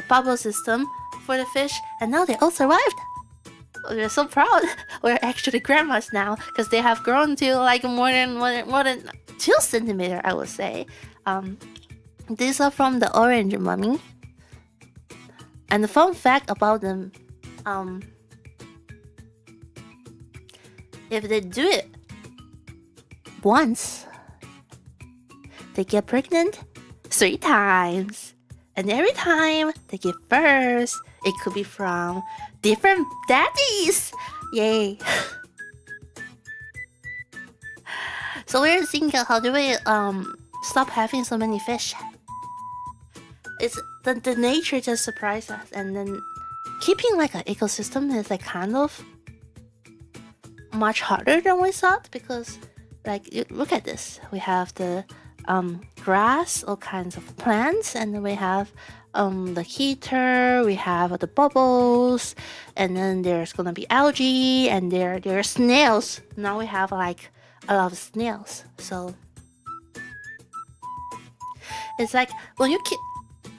bubble system for the fish. And now they all survived. We're so proud. We're actually grandmas now because they have grown to like more than 2 centimeters, I would say. These are from the orange mummy. And the fun fact about them, if they do it once, they get pregnant 3 times. And every time they give birth, it could be from different daddies. Yay. So we're thinking, how do we stop having so many fish? It's the nature just surprised us, and then keeping like an ecosystem is like kind of much harder than we thought, because like look at this, we have the grass, all kinds of plants, and then we have the heater, we have the bubbles, and then there's gonna be algae, and there are snails. Now we have like a lot of snails. So it's like when you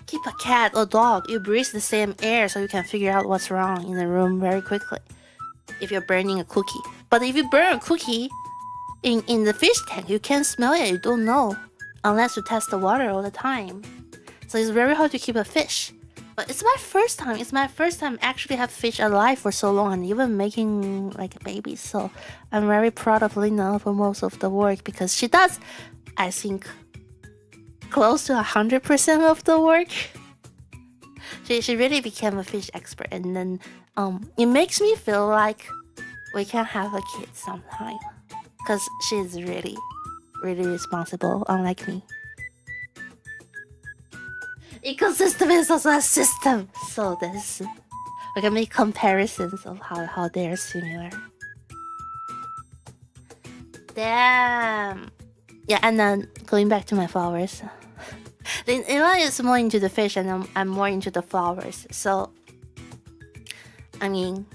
keep a cat or dog, you breathe the same air, so you can figure out what's wrong in the room very quickly if you're burning a cookie. But if you burn a cookie in the fish tank, you can't smell it, you don't know, unless you test the water all the time. So it's very hard to keep a fish. But it's my first time actually have fish alive for so long and even making like babies. So I'm very proud of Lina for most of the work, because she does, I think, close to 100% of the work. She really became a fish expert, and then it makes me feel like we can have a kid sometime, because she's really responsible, unlike me. Ecosystem is also a system, so we can make comparisons of how they're similar. Damn. Yeah, and then going back to my flowers. Ella is more into the fish, and I'm more into the flowers. So, I mean,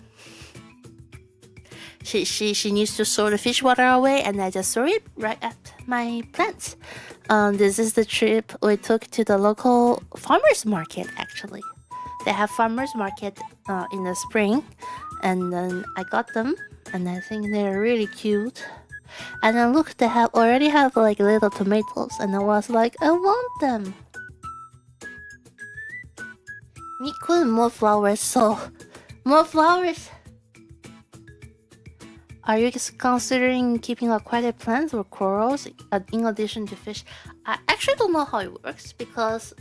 she needs to throw the fish water away, and I just throw it right at my plants. This is the trip we took to the local farmers market. Actually, they have farmers market in the spring, and then I got them, and I think they're really cute. And then look, they already have like little tomatoes, and I was like, I want them. We couldn't more flowers, so more flowers. Are you considering keeping aquatic plants or corals in addition to fish? I actually don't know how it works, because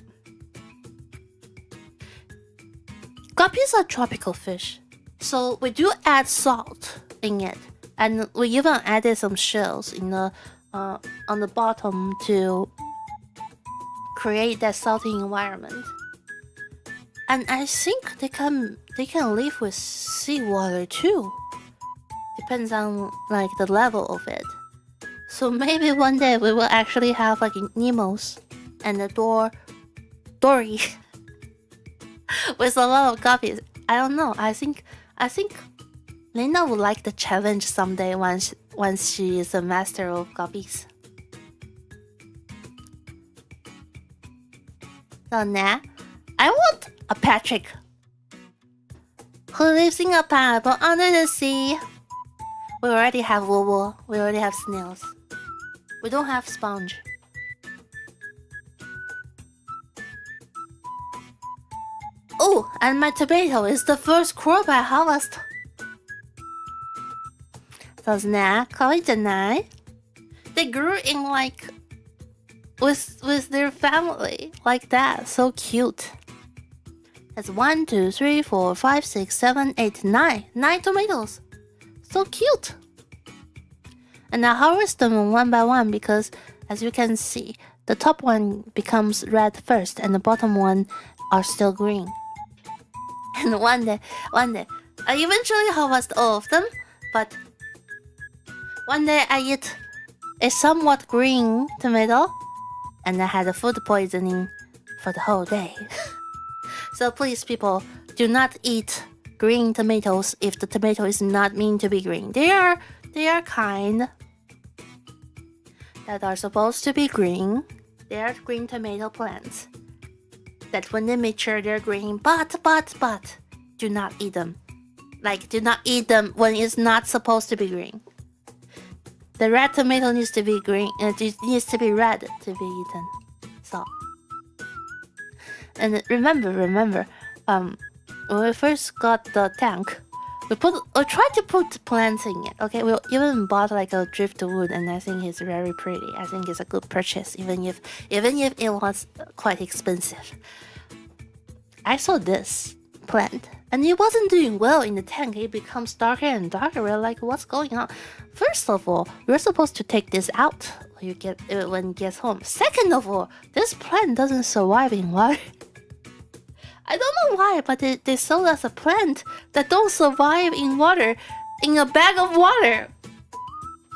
guppies are tropical fish, so we do add salt in it. And we even added some shells in the on the bottom to create that salty environment. And I think they can live with seawater too. Depends on like the level of it. So maybe one day we will actually have like Nemos and a Dory with a lot of guppies. I don't know. I think Lena would like the challenge someday once she is a master of guppies. So now, I want a Patrick who lives in a pineapple under the sea. We already have Wowo. We already have snails. We don't have sponge. Oh, and my tomato is the first crop I harvest. So now, they grew in like with their family like that. So cute. That's 1, 2, 3, 4, 5, 6, 7, 8, 9. 9 tomatoes. So cute. And I harvest them one by one, because as you can see, the top one becomes red first and the bottom one are still green. And one day, I eventually harvest all of them, but one day I eat a somewhat green tomato, and I had a food poisoning for the whole day. So please, people, do not eat green tomatoes if the tomato is not meant to be green. They are kind that are supposed to be green. They are green tomato plants that when they mature they're green, but do not eat them. Like, do not eat them when it's not supposed to be green. The red tomato needs to be green. It needs to be red to be eaten. So, and remember, when we first got the tank, we tried to put plants in it. Okay, we even bought like a driftwood, and I think it's very pretty. I think it's a good purchase, even if it was quite expensive. I saw this plant, and it wasn't doing well in the tank. It becomes darker and darker. We're like, what's going on? First of all, you're supposed to take this out when it gets home. Second of all, this plant doesn't survive in water. I don't know why, but they sold us a plant that don't survive in water in a bag of water.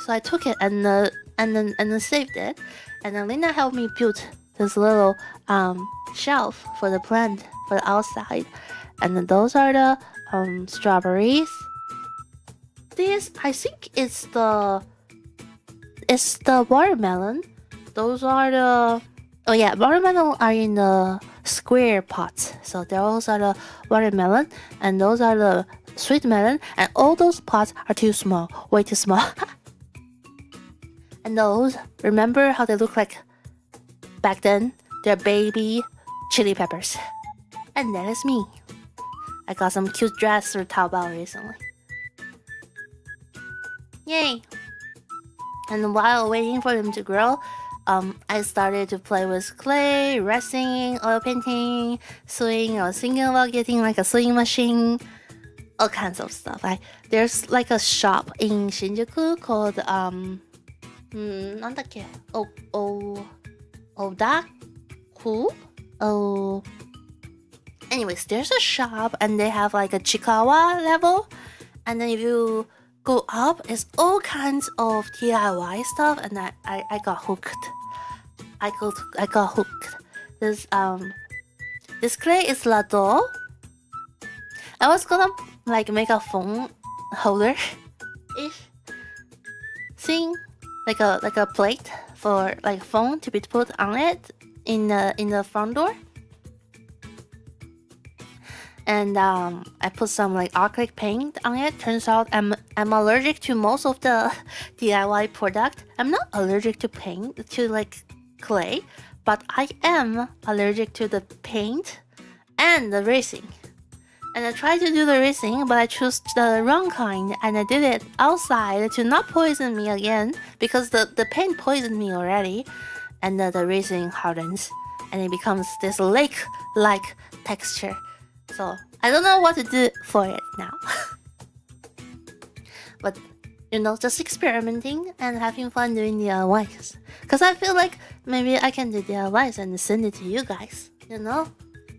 So I took it and then saved it, and then Lina helped me build this little shelf for the plant for the outside, and then those are the strawberries. This, I think it's the watermelon. Those are the watermelon are in the square pots. So those are the watermelon, and those are the sweet melon, and all those pots are too small, way too small. And those, remember how they look like back then? They're baby chili peppers. And that is me. I got some cute dress through Taobao recently. Yay! And while waiting for them to grow, I started to play with clay, wrestling, oil painting, sewing. I was thinking about getting like a sewing machine, all kinds of stuff. There's like a shop in Shinjuku called Anyways, there's a shop and they have like a Chikawa level, and then if you go up, it's all kinds of DIY stuff, and I got hooked. I got hooked. This clay is Lado. I was gonna like make a phone holder ish thing, like a plate for like phone to be put on it in the front door. And I put some like acrylic paint on it. Turns out I'm allergic to most of the DIY product. I'm not allergic to paint, to like clay, but I am allergic to the paint and the resin. And I tried to do the resin, but I chose the wrong kind, and I did it outside to not poison me again, because the paint poisoned me already, and the resin hardens, and it becomes this lake-like texture. So I don't know what to do for it now. But just experimenting and having fun doing DIYs. Because I feel like maybe I can do DIYs and send it to you guys.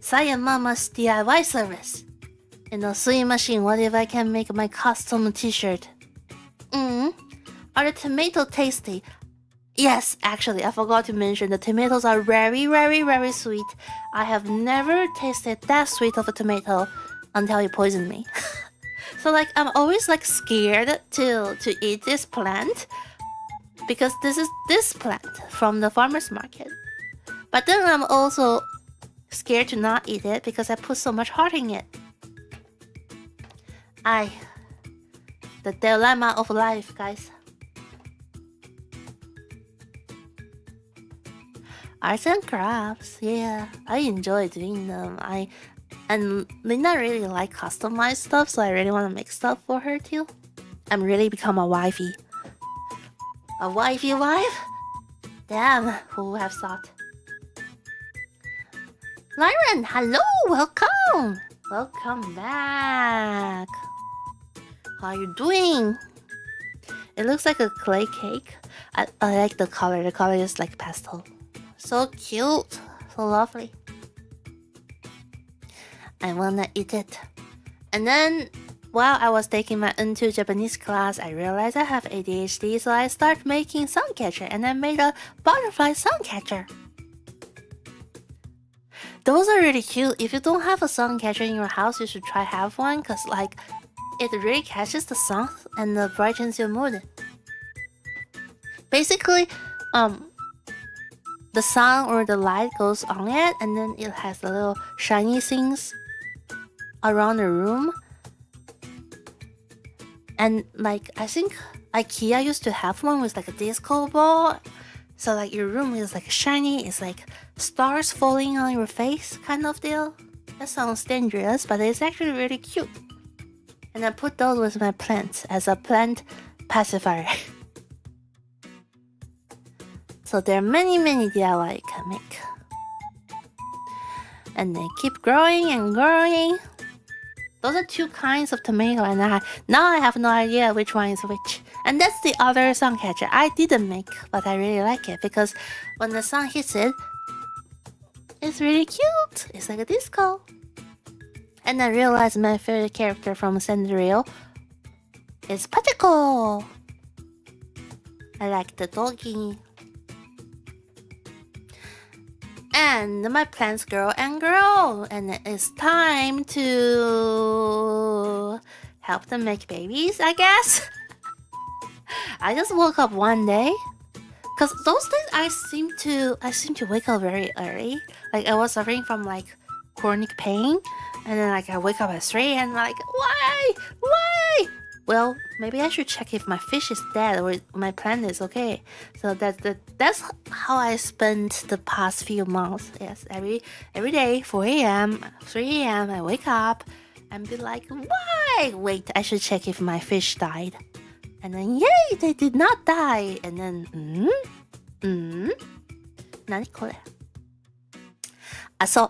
Cyan Mama's DIY service. Sewing machine, what if I can make my custom t-shirt? Are the tomatoes tasty? Yes, actually, I forgot to mention the tomatoes are very, very, very sweet. I have never tasted that sweet of a tomato until it poisoned me. So like, I'm always like scared to eat this plant, because this is this plant from the farmer's market. But then I'm also scared to not eat it because I put so much heart in it. The dilemma of life, guys. Arts and crafts, yeah, I enjoy doing them. And Linda really like customized stuff, so I really want to make stuff for her too. I'm really become a wifey. A wifey wife? Damn, who would have thought? Lyron, hello, welcome! Welcome back. How are you doing? It looks like a clay cake. I like the color. The color is like pastel. So cute. So lovely. I wanna eat it. And then, while I was taking my N2 Japanese class, I realized I have ADHD, so I started making sound catcher, and I made a butterfly sound catcher. those are really cute. If you don't have a sun catcher in your house, you should try have one, because like it really catches the sun and brightens your mood. Basically, the sun or the light goes on it, and then it has the little shiny things around the room. And like I think IKEA used to have one with like a disco ball. So like your room is like shiny, it's like stars falling on your face kind of deal. That sounds dangerous, but it's actually really cute. And I put those with my plants as a plant pacifier. So there are many DIY you can make. And they keep growing and growing. Those are two kinds of tomato, and now I have no idea which one is which. And that's the other sun catcher I didn't make, but I really like it because when the sun hits it, it's really cute. It's like a disco. And I realized my favorite character from Sandrio is Pachiko. I like the doggy. And my plants grow and grow, and it's time to help them make babies, I guess. I just woke up one day, cause those days I seem to wake up very early. Like I was suffering from like chronic pain, and then like I wake up at 3 and like why? Well, maybe I should check if my fish is dead or my plant is okay. So that's how I spent the past few months. Yes, every day, 4 a.m., 3 a.m. I wake up and be like, why? Wait, I should check if my fish died. And then yay, they did not die. And then nani kore? So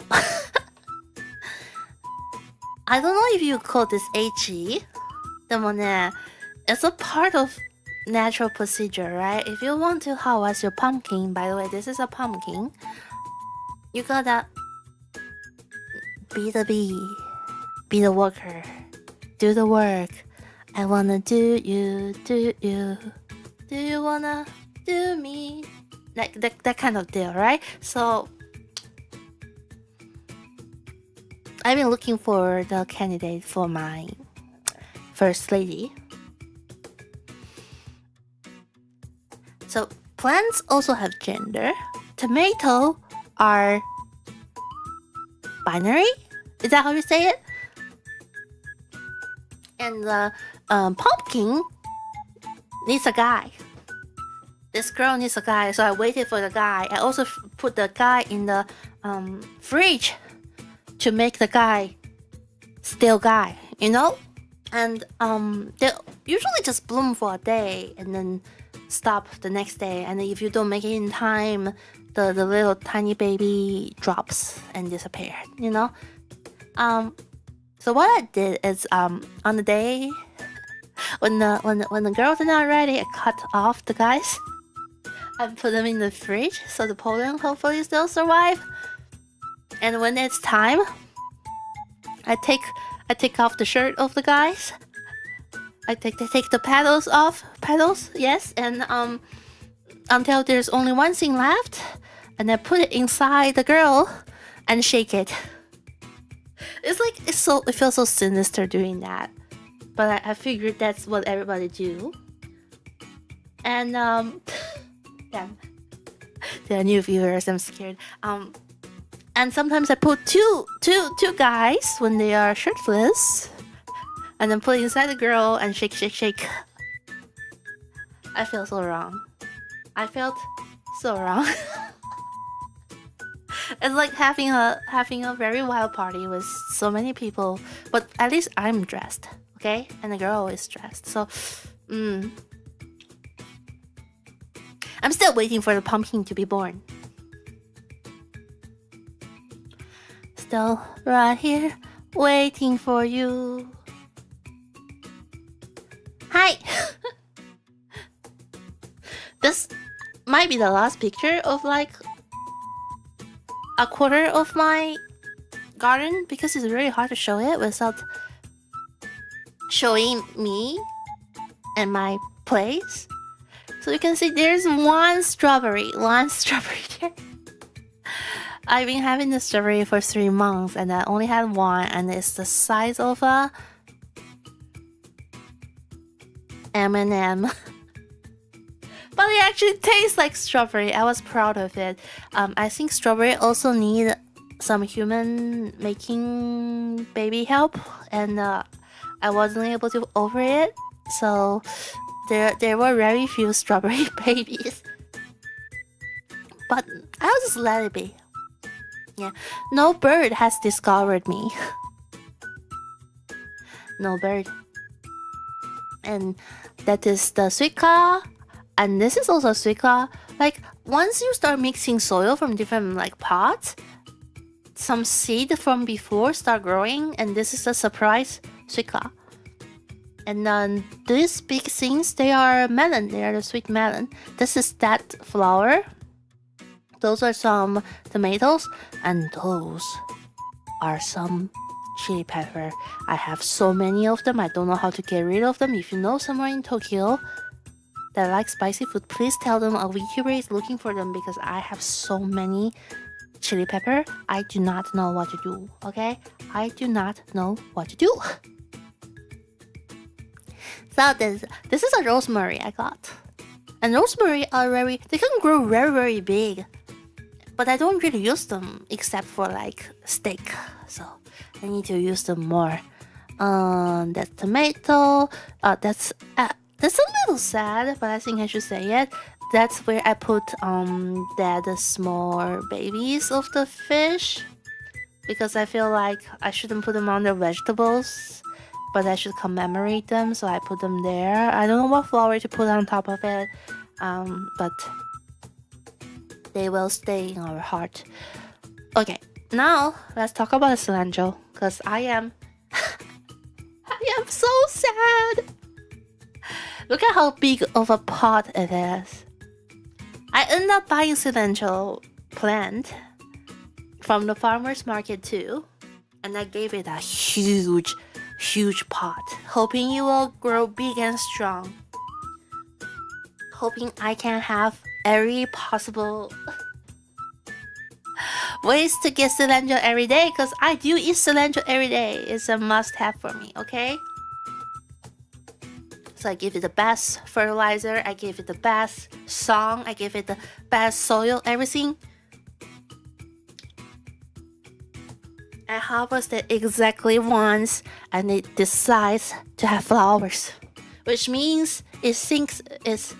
I don't know if you call this HE. でもね, it's a part of natural procedure, right? If you want to harvest your pumpkin, by the way, this is a pumpkin. You gotta be the bee, be the worker, do the work. I wanna do you, do you wanna do me? Like that kind of deal, right? So I've been looking for the candidate for my first lady. So plants also have gender. Tomato are binary. Is that how you say it? And the pumpkin needs a guy. This girl needs a guy, so I waited for the guy. I also put the guy in the fridge to make the guy still guy, you know? And they usually just bloom for a day and then stop the next day. And if you don't make it in time, the little tiny baby drops and disappear, you know? So what I did is on the day when the girls are not ready, I cut off the guys and put them in the fridge so the pollen hopefully still survive. And when it's time, I take off the shirt of the guys. I take the petals off. Yes, and until there's only one thing left, and I put it inside the girl and shake it. It feels so sinister doing that, but I figured that's what everybody do. And damn, there are new viewers. I'm scared. And sometimes I put two guys when they are shirtless, and then put inside the girl and shake. I feel so wrong. I felt so wrong. It's like having a very wild party with so many people, but at least I'm dressed, okay? And the girl is dressed. So, I'm still waiting for the pumpkin to be born. Still right here, waiting for you. Hi! This might be the last picture of like a quarter of my garden because it's really hard to show it without showing me and my place. So you can see there's one strawberry there. I've been having the strawberry for 3 months and I only had one, and it's the size of a M&M. But it actually tastes like strawberry. I was proud of it. I think strawberry also need some human making baby help, and I wasn't able to offer it, so there were very few strawberry babies. But I'll just let it be. Yeah, no bird has discovered me. No bird. And that is the suica. And this is also suica. Like, once you start mixing soil from different like pots, some seed from before start growing, and this is a surprise suica. And then these big things, they are melon. They are the sweet melon. This is that flower. Those are some tomatoes, and those are some chili pepper. I have so many of them. I don't know how to get rid of them. If you know someone in Tokyo that likes spicy food, please tell them a VTuber is looking for them, because I have so many chili pepper. I do not know what to do, okay? I do not know what to do. So this is a rosemary I got. And rosemary are they can grow very, very big. But I don't really use them except for like steak. So I need to use them more. That's tomato. That's a little sad, but I think I should say it. That's where I put the small babies of the fish, because I feel like I shouldn't put them on the vegetables, but I should commemorate them, so I put them there. I don't know what flower to put on top of it, but they will stay in our heart. Okay, now let's talk about cilantro, because I am so sad. Look at how big of a pot it is. I ended up buying cilantro plant from the farmer's market too, and I gave it a huge pot, hoping it will grow big and strong, hoping I can have every possible ways to get cilantro every day, because I do eat cilantro every day. It's a must-have for me, okay? So I give it the best fertilizer, I give it the best song, I give it the best soil, everything. I harvest it exactly once, and it decides to have flowers, which means it thinks it's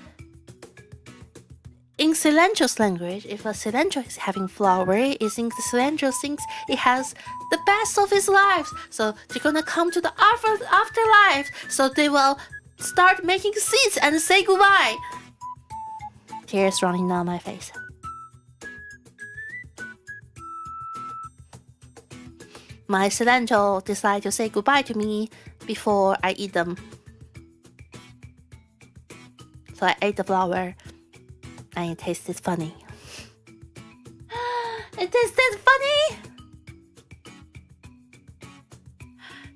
in cilantro's language. If a cilantro is having flower, it thinks the cilantro thinks it has the best of its lives. So they're gonna come to the afterlife. So they will start making seeds and say goodbye. Tears running down my face. My cilantro decide to say goodbye to me before I eat them. So I ate the flower, and it tasted funny. It tasted funny!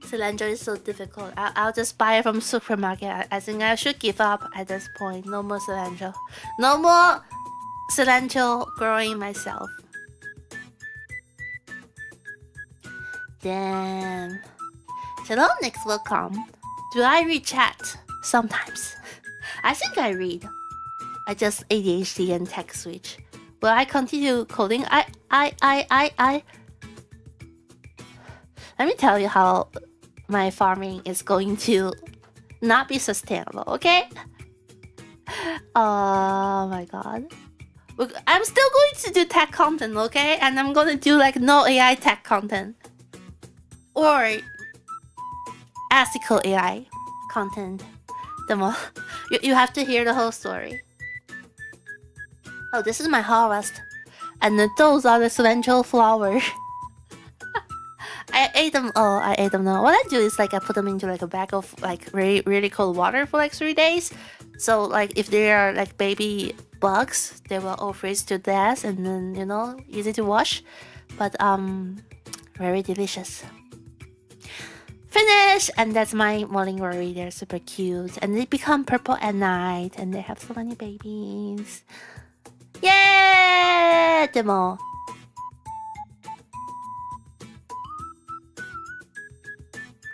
Cilantro is so difficult. I'll just buy it from supermarket. I think I should give up at this point. No more cilantro. No more cilantro growing myself. Damn. Hello, next welcome. Do I read chat? Sometimes. I think I read. I just ADHD and tech switch. Will I continue coding? I. Let me tell you how my farming is going to not be sustainable, okay? Oh my god. I'm still going to do tech content, okay? And I'm gonna do like no AI tech content. Or ethical AI content. You have to hear the whole story. Oh, this is my harvest. And those are the cilantro flowers. I ate them. Oh, I ate them now. What I do is like I put them into like a bag of like really, really cold water for like 3 days. So like if they are like baby bugs, they will all freeze to death, and then, you know, easy to wash. But very delicious. Finish! And that's my molingori. They're super cute, and they become purple at night, and they have so many babies. Yeah! でも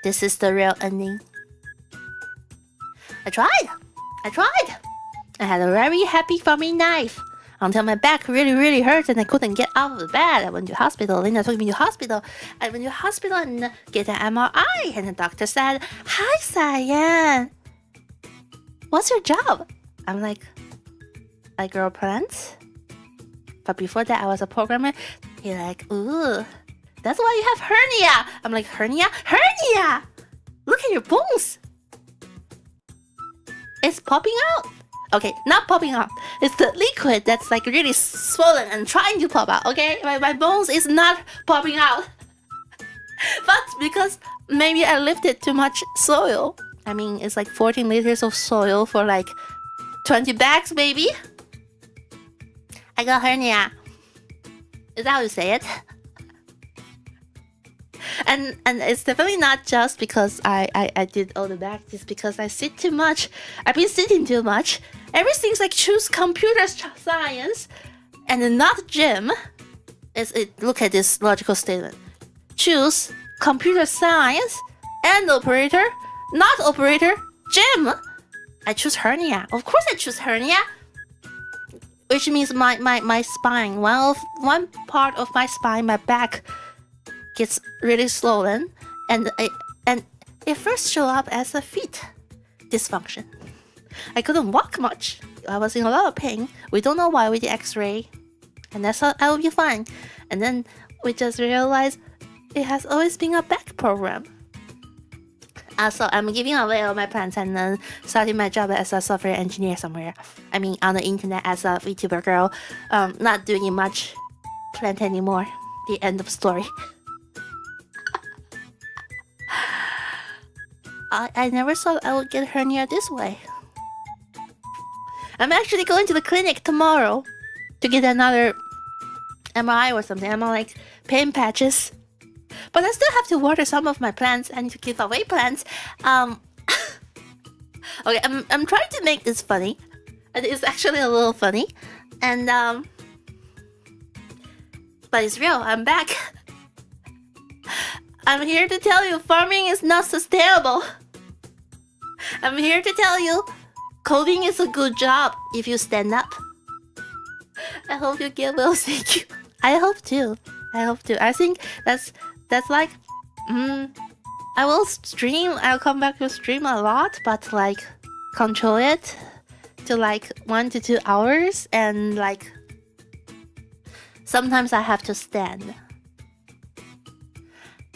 this is the real ending. I tried. I had a very happy farming life until my back really hurt and I couldn't get out of the bed. I went to hospital. Linda took me to hospital. I went to hospital and get an MRI. And the doctor said, "Hi, Cyan. What's your job?" I'm like, "I grow plants." But before that, I was a programmer. He's like, "Ooh, that's why you have hernia." I'm like, "Hernia? Hernia! Look at your bones. It's popping out." Okay, not popping out. It's the liquid that's like really swollen and trying to pop out, okay? My bones is not popping out. But because maybe I lifted too much soil. I mean, it's like 14 liters of soil for like 20 bags, baby. I got hernia. Is that how you say it? And it's definitely not just because I did all the back. It's because I sit too much. I've been sitting too much. Everything's like choose computer science and not gym. Look at this logical statement. Choose computer science and operator, not operator, gym. I choose hernia. Of course I choose hernia. Which means my spine, one part of my spine, my back, gets really swollen, and it first showed up as a feet dysfunction. I couldn't walk much. I was in a lot of pain. We don't know why with the X-ray, and that's how I will be fine. And then we just realized it has always been a back problem. So I'm giving away all my plans and then starting my job as a software engineer somewhere. I mean, on the internet as a VTuber girl, not doing much plant anymore. The end of story. I never thought I would get hernia this way. I'm actually going to the clinic tomorrow to get another MRI or something. I'm on like pain patches. But I still have to water some of my plants. I need to give away plants. Okay, I'm trying to make this funny. And it's actually a little funny. And but it's real. I'm back. I'm here to tell you farming is not sustainable. I'm here to tell you coding is a good job if you stand up. I hope you get well, thank you. I hope too. I think that's like I will stream. I'll come back to stream a lot, but like control it to like 1 to 2 hours, and like sometimes I have to stand.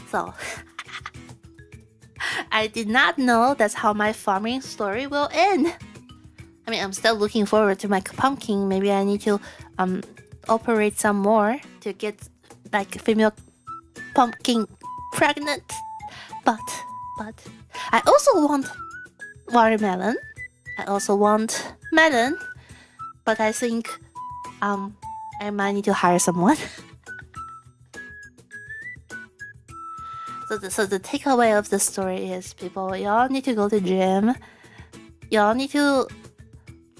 So I did not know that's how my farming story will end. I mean, I'm still looking forward to my pumpkin. Maybe I need to operate some more to get like female pumpkin pregnant. But I also want watermelon. I also want melon. But I think I might need to hire someone. So the takeaway of the story is, people, y'all need to go to gym. Y'all need to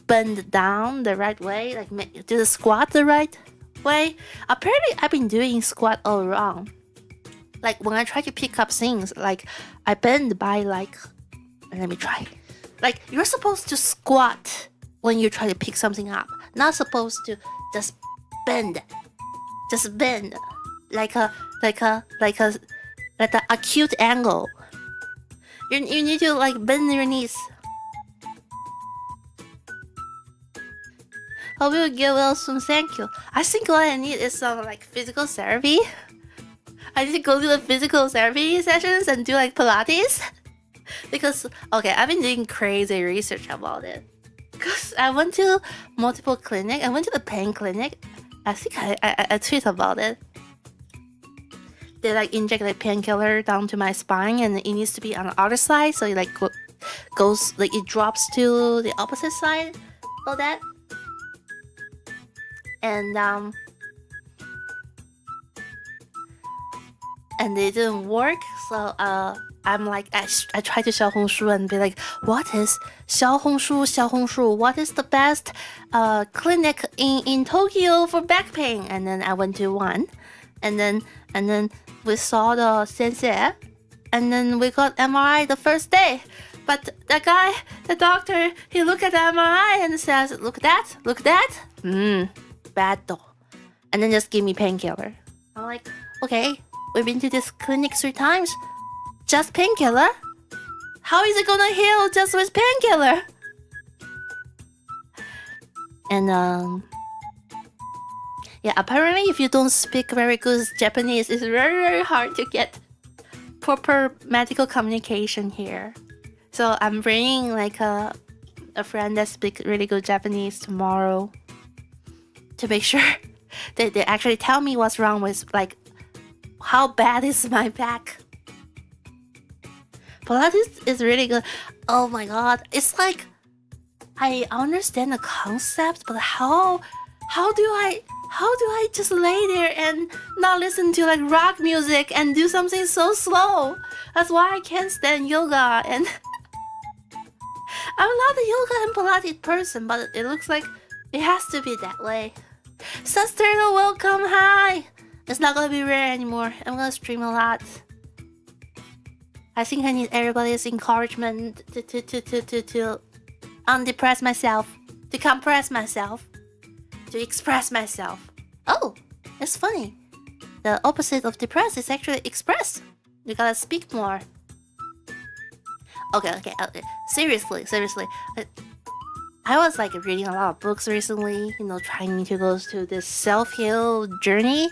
bend down the right way, like do the squat the right way. Apparently, I've been doing squat all wrong. Like when I try to pick up things, like I bend by like, let me try. Like you're supposed to squat when you try to pick something up, not supposed to just bend. Just bend, like an acute angle. You need to like bend your knees. Hope you get well soon, thank you. I think what I need is some like physical therapy. I need to go to the physical therapy sessions and do like Pilates. Because, okay, I've been doing crazy research about it. Because I went to multiple clinics. I went to the pain clinic. I think I tweet about it. They like inject like painkiller down to my spine, and it needs to be on the other side, so it like goes like it drops to the opposite side of that. And it didn't work, so I'm like I tried to 小红书 and be like, what is 小红书? What is the best clinic in Tokyo for back pain? And then I went to one, and then we saw the sensei, and then we got MRI the first day. But the doctor, he looked at the MRI and says, look at that. Bad though. And then just give me painkiller. I'm like, okay, we've been to this clinic 3 times. Just painkiller? How is it gonna heal just with painkiller? And yeah, apparently if you don't speak very good Japanese, it's very, very hard to get proper medical communication here. So I'm bringing like a friend that speaks really good Japanese tomorrow to make sure they actually tell me what's wrong with, like, how bad is my back. Pilates is really good. Oh my god, it's like I understand the concept, but how do I just lay there and not listen to like rock music and do something so slow? That's why I can't stand yoga, and I'm not a yoga and Pilates person, but it looks like it has to be that way. Sister, welcome, hi! It's not gonna be rare anymore. I'm gonna stream a lot. I think I need everybody's encouragement to undepress myself, to compress myself, to express myself. Oh, it's funny. The opposite of depressed is actually express. You gotta speak more. Okay. Seriously. I was like reading a lot of books recently, you know, trying to go to this self-heal journey,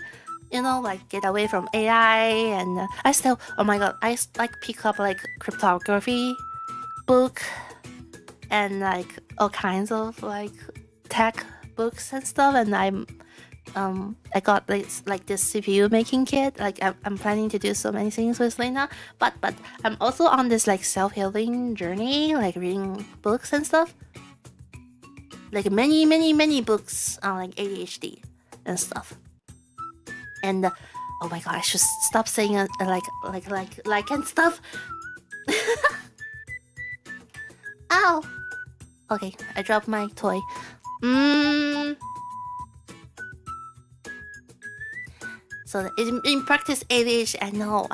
you know, like get away from AI, and I still, oh my god, I like pick up like cryptography book and like all kinds of like tech books and stuff, and I got this CPU making kit. Like I'm planning to do so many things with Lena, but I'm also on this like self-healing journey, like reading books and stuff, like many books on like ADHD and stuff. And oh my god, I should stop saying like and stuff. Ow. Okay, I dropped my toy. So in practice ADHD, I know.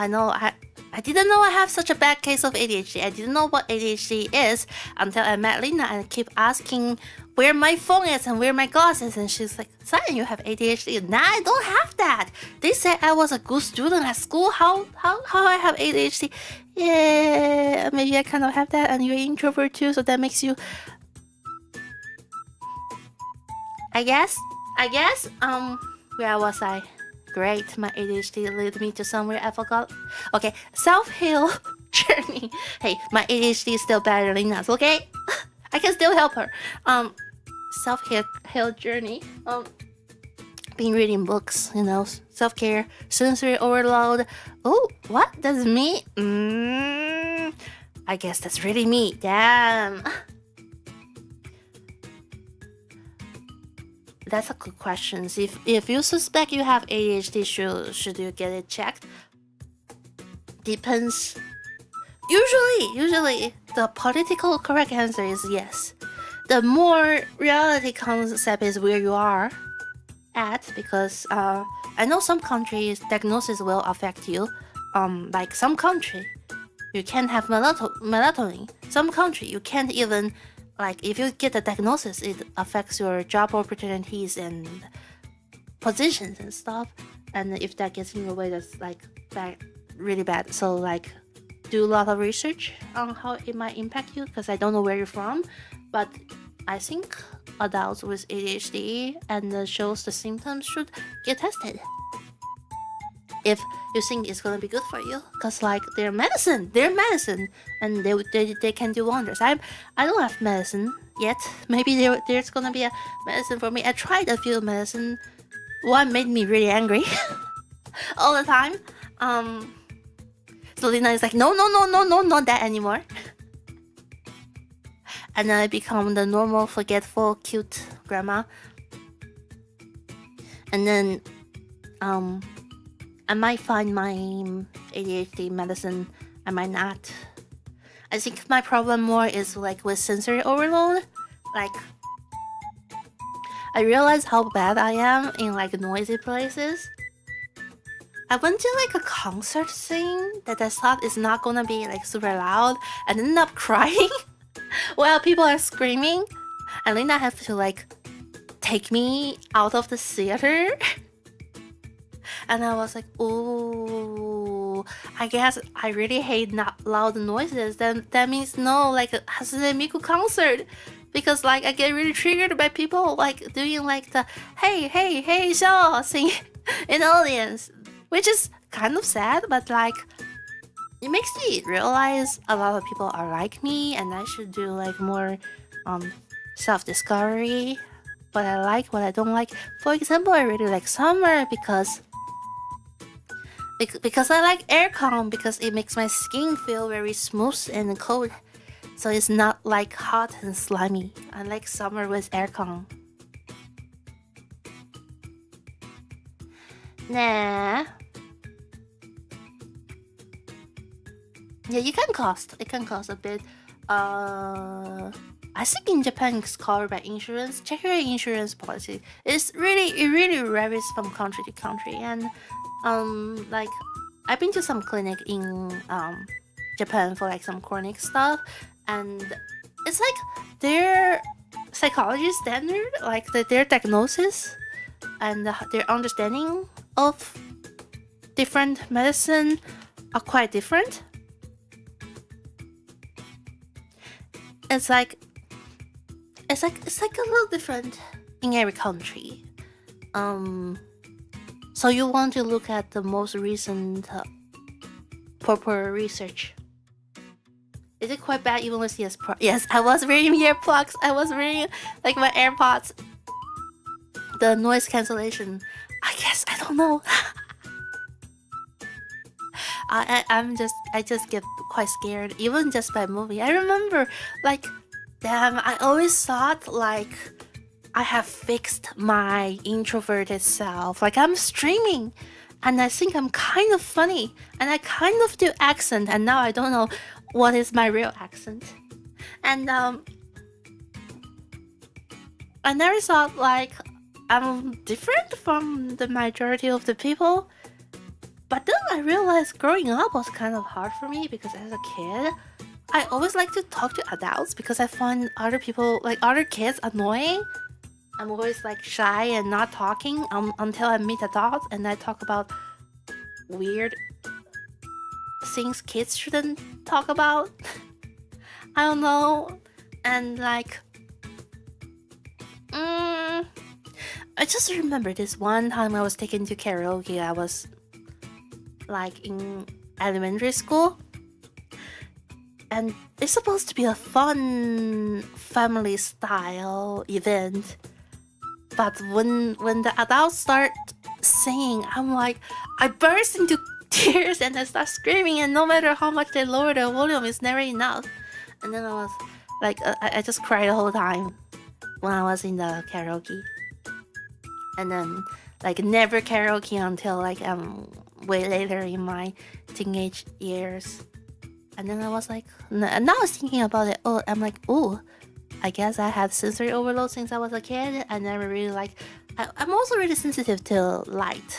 I didn't know I have such a bad case of ADHD. I didn't know what ADHD is until I met Lena and I keep asking where my phone is and where my glasses, and she's like, Cyan, you have ADHD. Nah, I don't have that. They said I was a good student at school. How I have ADHD? Yeah, maybe I kind of have that, and you're an introvert too, so that makes you, I guess, where was I? Great, my ADHD led me to somewhere I forgot. Okay, self-heal journey. Hey, my ADHD is still better than Lena's, okay? I can still help her. Self-heal journey. Been reading books, you know, self-care, sensory overload. Oh, what? That's me? I guess that's really me. Damn. That's a good question. If you suspect you have ADHD, should you get it checked? Depends. Usually, the political correct answer is yes. The more reality concept is where you are at, because I know some countries diagnosis will affect you. Like some country, you can't have melatonin. Some country you can't even. Like, if you get a diagnosis, it affects your job opportunities and positions and stuff. And if that gets in your way, that's like bad, really bad. So like, do a lot of research on how it might impact you, because I don't know where you're from, but I think adults with ADHD and shows the symptoms should get tested if you think it's gonna be good for you, because like they're medicine, and they can do wonders. I don't have medicine yet. Maybe there's gonna be a medicine for me. I tried a few medicine. One made me really angry all the time. So Lena is like, no, not that anymore. And then I become the normal, forgetful, cute grandma. And then I might find my ADHD medicine. I might not. I think my problem more is like with sensory overload. Like, I realize how bad I am in like noisy places. I went to like a concert thing that I thought is not gonna be like super loud and ended up crying while people are screaming. And Lena had to like take me out of the theater. And I was like, ooh, I guess I really hate not loud noises. Then that means no like a Hatsune Miku concert. Because like I get really triggered by people like doing like the hey show thing in the audience. Which is kind of sad, but like it makes me realize a lot of people are like me and I should do like more self-discovery. What I like, what I don't like. For example, I really like summer because I like aircon because it makes my skin feel very smooth and cold. So it's not like hot and slimy. I like summer with aircon. Nah. Yeah, it can cost a bit. I think in Japan it's covered by insurance. Check your insurance policy. It really varies from country to country. And like I've been to some clinic in Japan for like some chronic stuff, and it's like their psychology standard, like their diagnosis and their understanding of different medicine are quite different. It's like a little different in every country. So you want to look at the most recent proper research. Is it quite bad even with yes? Yes, I was wearing earplugs. I was wearing like my AirPods. The noise cancellation. I guess I don't know. I just get quite scared even just by movie. I remember like damn, I always thought like I have fixed my introverted self. Like I'm streaming and I think I'm kind of funny and I kind of do accent and now I don't know what is my real accent. And I never thought like I'm different from the majority of the people. But then I realized growing up was kind of hard for me because as a kid, I always like to talk to adults because I find other people, like other kids, annoying. I'm always like shy and not talking until I meet adults and I talk about weird things kids shouldn't talk about. I don't know. And like, I just remember this one time I was taken to karaoke. I was like in elementary school. And it's supposed to be a fun family style event. But when the adults start singing, I'm like, I burst into tears and I start screaming, and no matter how much they lower the volume, it's never enough. And then I was like, I just cried the whole time when I was in the karaoke. And then like never karaoke until like way later in my teenage years. And then I was like, now I was thinking about it. Oh, I'm like, oh, I guess I had sensory overload since I was a kid. I never really like. I'm also really sensitive to light.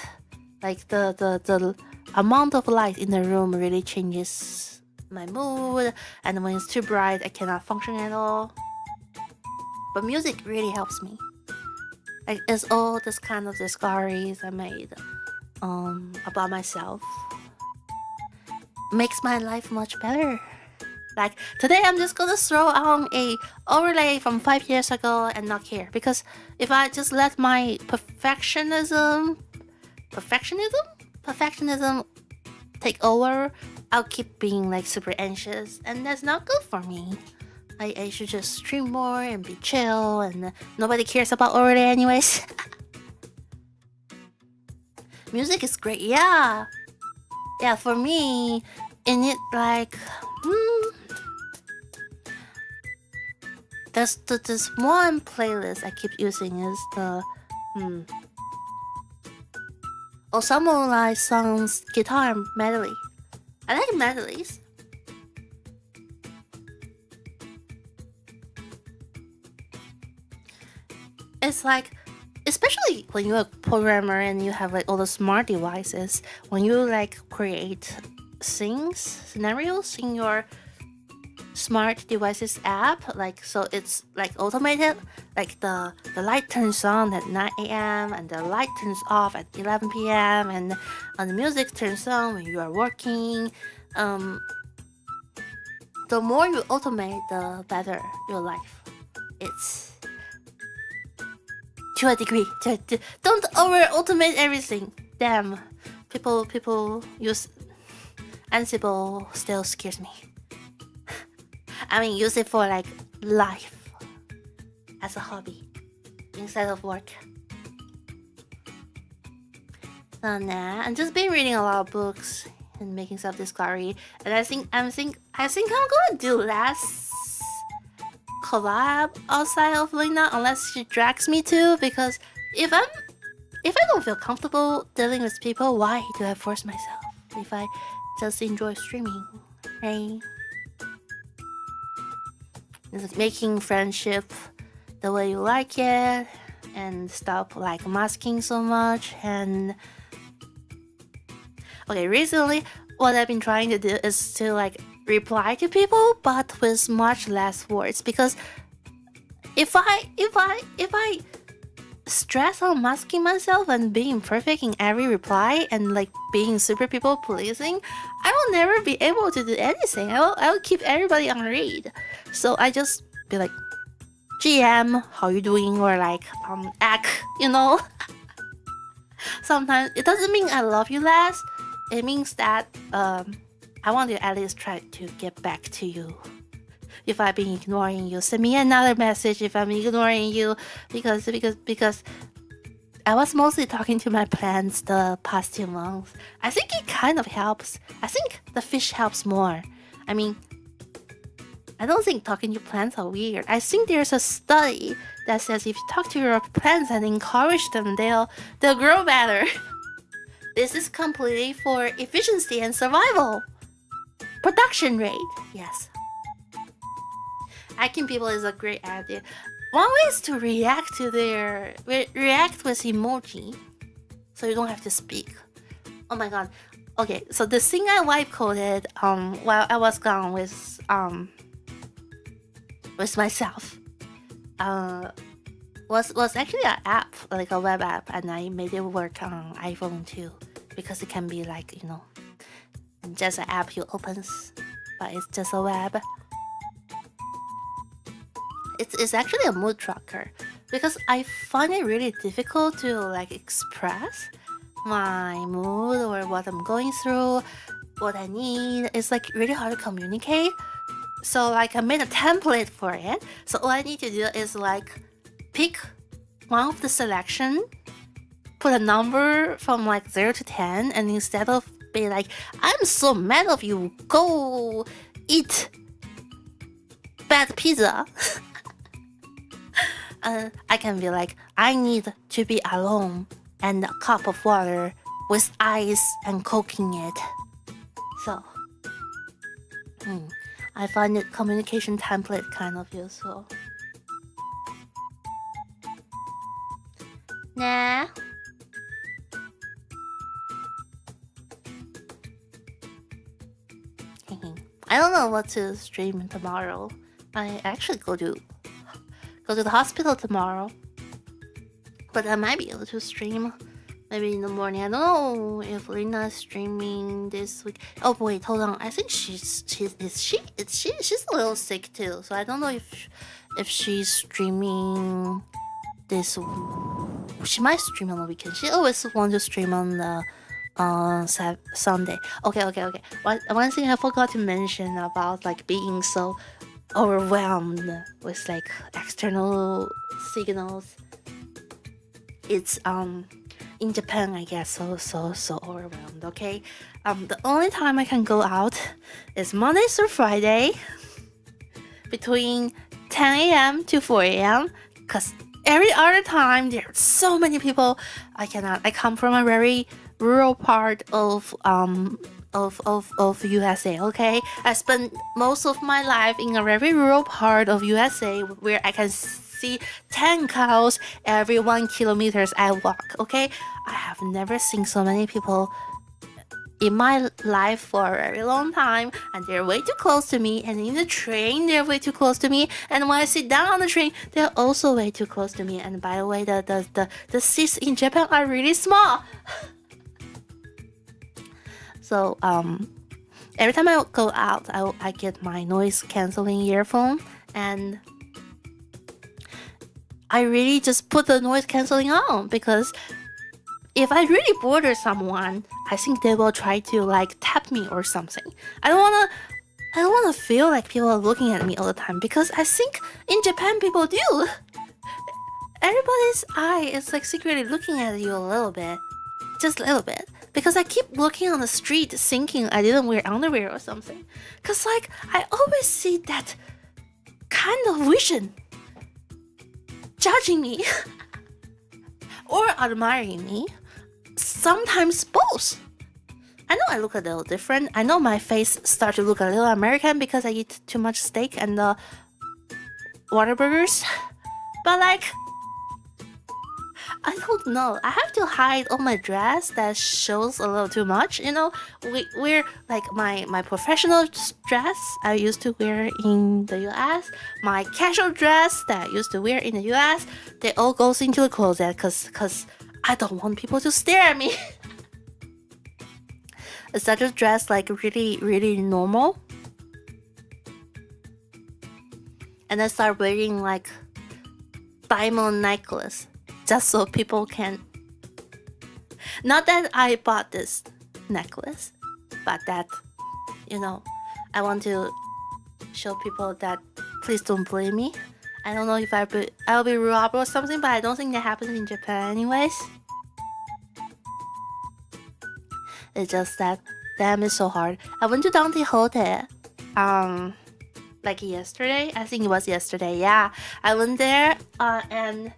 Like the amount of light in the room really changes my mood. And when it's too bright, I cannot function at all. But music really helps me. Like it's all this kind of discoveries I made about myself. Makes my life much better. Like today I'm just gonna throw on a overlay from 5 years ago and not care, because if I just let my perfectionism take over, I'll keep being like super anxious, and that's not good for me. I should just stream more and be chill, and nobody cares about overlay anyways. Music is great, yeah. Yeah, for me, in it like, there's this one playlist I keep using is the Osamu Lai-san's guitar medley. I like medleys. especially when you're a programmer and you have like all the smart devices, when you like create scenarios in your smart devices app, like so it's like automated, like the light turns on at 9 a.m. and the light turns off at 11 p.m. and the music turns on when you are working. The more you automate, the better your life. It's to a degree. Don't over automate everything. Damn, people use Ansible still scares me. I mean, use it for like life as a hobby instead of work. So nah, I've just been reading a lot of books and making self-discovery, and I think I'm gonna do less collab outside of Lena unless she drags me to, because if I don't feel comfortable dealing with people, why do I force myself if I just enjoy streaming, right? It's like making friendship the way you like it and stop like masking so much. And okay, recently what I've been trying to do is to like reply to people but with much less words, because if I stress on masking myself and being perfect in every reply and like being super people pleasing, I will never be able to do anything. I will keep everybody on read. So I just be like, GM, how you doing? Or like act, you know. Sometimes it doesn't mean I love you less. It means that I want to at least try to get back to you. If I've been ignoring you, send me another message if I'm ignoring you, because I was mostly talking to my plants the past 2 months. I think it kind of helps. I think the fish helps more. I mean, I don't think talking to plants are weird. I think there's a study that says if you talk to your plants and encourage them, they'll grow better. This is completely for efficiency and survival. Production rate, yes. Hacking people is a great idea. One way is to react with emoji, so you don't have to speak. Oh my god. Okay, so the thing I wipe coded while I was gone with myself was actually an app, like a web app, and I made it work on iPhone too, because it can be like, you know, just an app you open, but it's just a web. It's actually a mood tracker, because I find it really difficult to like express my mood or what I'm going through, what I need. It's like really hard to communicate. So like I made a template for it. So all I need to do is like pick one of the selection, put a number from like 0 to 10, and instead of be like, I'm so mad of you, go eat bad pizza. I can be like, I need to be alone and a cup of water with ice and Coke in it. So, I find it communication template kind of useful. Nah. I don't know what to stream tomorrow. I actually go to the hospital tomorrow, but I might be able to stream maybe in the morning. I don't know if Lena's streaming this week. Oh wait, hold on. I think she's a little sick too, so I don't know if she's streaming this. She might stream on the weekend. She always wants to stream on the Sunday. Okay. One thing I forgot to mention about like being so overwhelmed with like external signals. It's in Japan, I get so overwhelmed. Okay, the only time I can go out is Monday through Friday between 10 a.m. to 4 a.m. because every other time there are so many people. I cannot. I come from a very rural part of USA, okay? I spent most of my life in a very rural part of USA where I can see 10 cows every 1 kilometer I walk, okay? I have never seen so many people in my life for a very long time, and they're way too close to me, and in the train they're way too close to me, and when I sit down on the train they're also way too close to me. And by the way, the seats in Japan are really small. So every time I go out, I get my noise cancelling earphone, and I really just put the noise cancelling on, because if I really bother someone, I think they will try to like tap me or something. I don't wanna feel like people are looking at me all the time, because I think in Japan people do. Everybody's eye is like secretly looking at you a little bit, just a little bit, because I keep looking on the street thinking I didn't wear underwear or something. Cause like I always see that kind of vision judging me or admiring me. Sometimes both. I know I look a little different. I know my face starts to look a little American because I eat too much steak and Whataburgers. But like, I don't know. I have to hide all my dress that shows a little too much. You know, we wear like my professional dress I used to wear in the US. My casual dress that I used to wear in the US. They all goes into the closet cause I don't want people to stare at me. I started dress like really normal. And I start wearing like diamond necklace just so people can. Not that I bought this necklace, but that, you know, I want to show people that please don't blame me. I don't know if I'll be robbed or something, but I don't think that happens in Japan anyways. It's just that, damn, it's so hard. I went to Dante Hotel, like yesterday. I think it was yesterday, yeah. I went there, and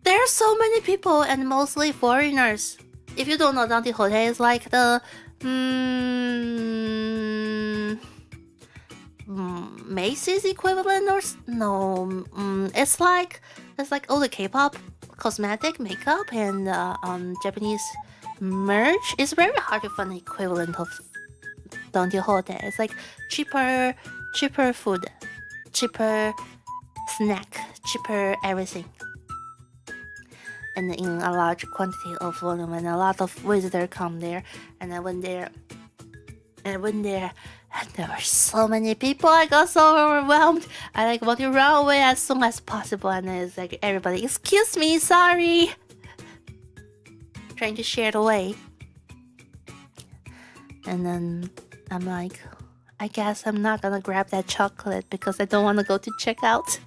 there are so many people, and mostly foreigners. If you don't know, Dante Hotel is like the, Macy's equivalent or no? It's like all the K-pop cosmetic, makeup, and Japanese merch. It's very hard to find the equivalent of Don Quixote. It's like cheaper food, cheaper snack, cheaper everything, and in a large quantity of volume. And a lot of visitors come there. And I went there. And there were so many people. I got so overwhelmed. I like want to run away as soon as possible. And it's like everybody, excuse me, sorry. Trying to share it away. And then I'm like, I guess I'm not gonna grab that chocolate because I don't want to go to checkout.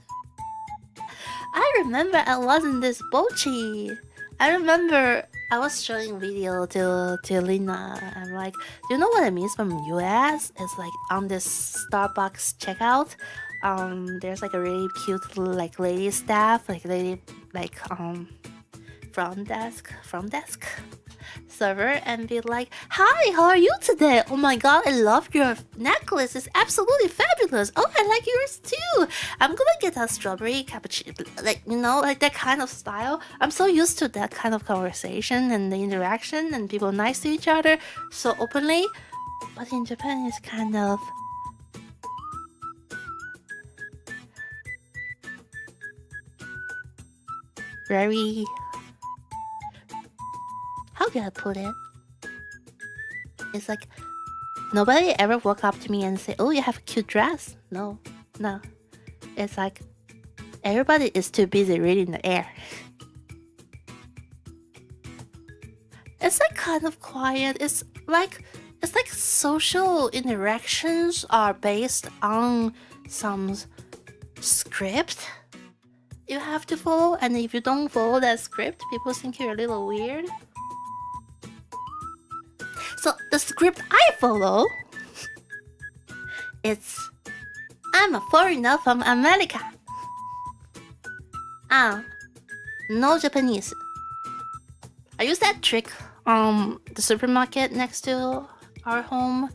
I remember I wasn't this bochi. I remember I was showing video to Lina. I'm like, do you know what it means from US? It's like on this Starbucks checkout, there's like a really cute like lady staff, like front desk server, and be like, hi, how are you today? Oh my god, I love your necklace, it's absolutely fabulous. Oh, I like yours too. I'm gonna get a strawberry cappuccino, like, you know, like that kind of style. I'm so used to that kind of conversation and the interaction and people nice to each other so openly. But in Japan it's kind of very, how can I put it? It's like nobody ever walk up to me and say, oh, you have a cute dress. No. It's like everybody is too busy reading the air. It's like kind of quiet. It's like social interactions are based on some script you have to follow, and if you don't follow that script, people think you're a little weird. So the script I follow, it's I'm a foreigner from America. No Japanese. I use that trick the supermarket next to our home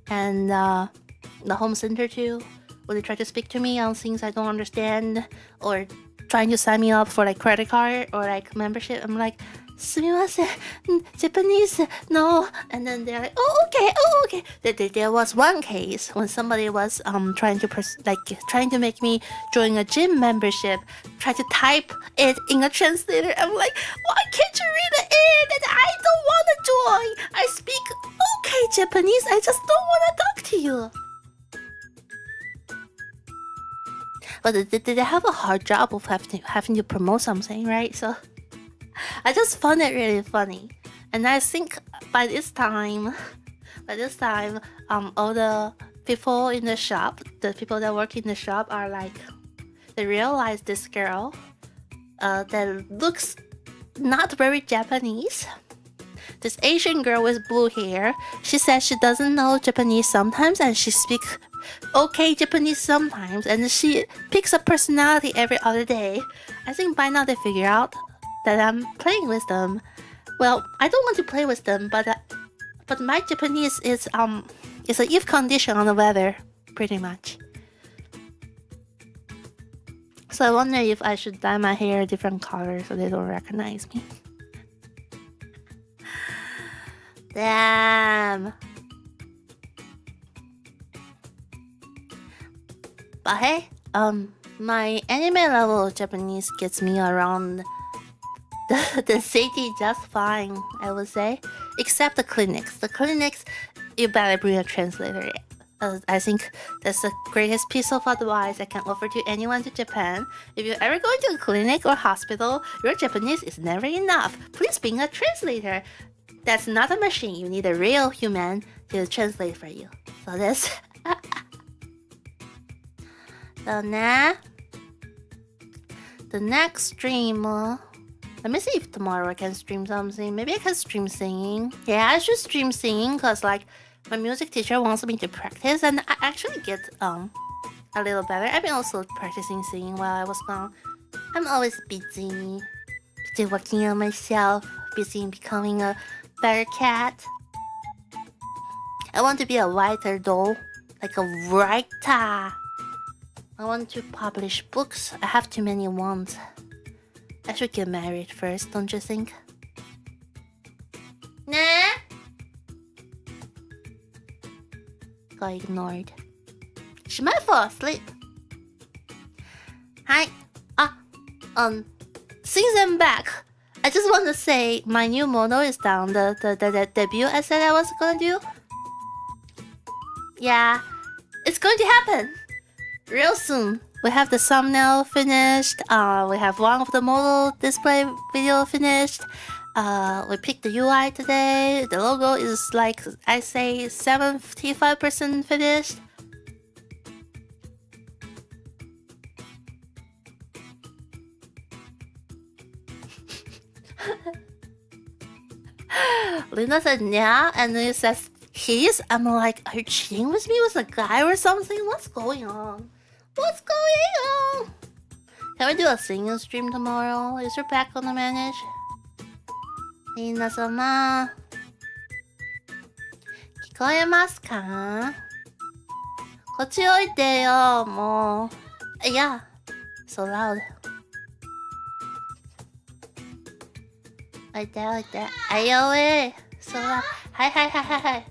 and the home center too, when they try to speak to me on things I don't understand or trying to sign me up for like credit card or like membership. I'm like, すみません, Japanese, no. And then they're like, oh okay. There was one case when somebody was trying to make me join a gym membership, try to type it in a translator. I'm like, why can't you read it in? I don't want to join. I speak okay Japanese. I just don't want to talk to you. But they have a hard job of having to promote something, right? So I just found it really funny. And I think by this time, all the people in the shop, the people that work in the shop are like, they realize this girl that looks not very Japanese. This Asian girl with blue hair, she says she doesn't know Japanese sometimes and she speaks okay Japanese sometimes, and she picks a personality every other day. I think by now they figure out that I'm playing with them. Well, I don't want to play with them, but my Japanese is a if condition on the weather, pretty much. So I wonder if I should dye my hair a different color so they don't recognize me. Damn. But hey, my anime level of Japanese gets me around the city just fine, I would say. Except the clinics. The clinics, you better bring a translator. I think that's the greatest piece of advice I can offer to anyone to Japan. If you're ever going to a clinic or hospital, your Japanese is never enough. Please bring a translator. That's not a machine. You need a real human to translate for you. So this. So now, the next stream. Let me see if tomorrow I can stream something. Maybe I can stream singing. Yeah, I should stream singing because like my music teacher wants me to practice, and I actually get a little better. I've been also practicing singing while I was gone. I'm always busy working on myself, busy becoming a better cat. I want to be a writer though, like a writer. I want to publish books. I have too many wants. I should get married first, don't you think? Nah. Got ignored. She might fall asleep. Hi. Since I'm back, I just want to say my new model is down. The debut I said I was gonna do. Yeah, it's going to happen real soon. We have the thumbnail finished. We have one of the model display video finished. We picked the UI today. The logo is like, I say 75% finished. Lina said yeah, and then it says he's. I'm like, are you cheating with me with a guy or something? What's going on? What's going on? Can we do a singing stream tomorrow? Is your back gonna manage? 皆様聞こえますか？こっちおいてよ、もう。Yeah, so loud. Like that. Ayoe, so loud. Hi.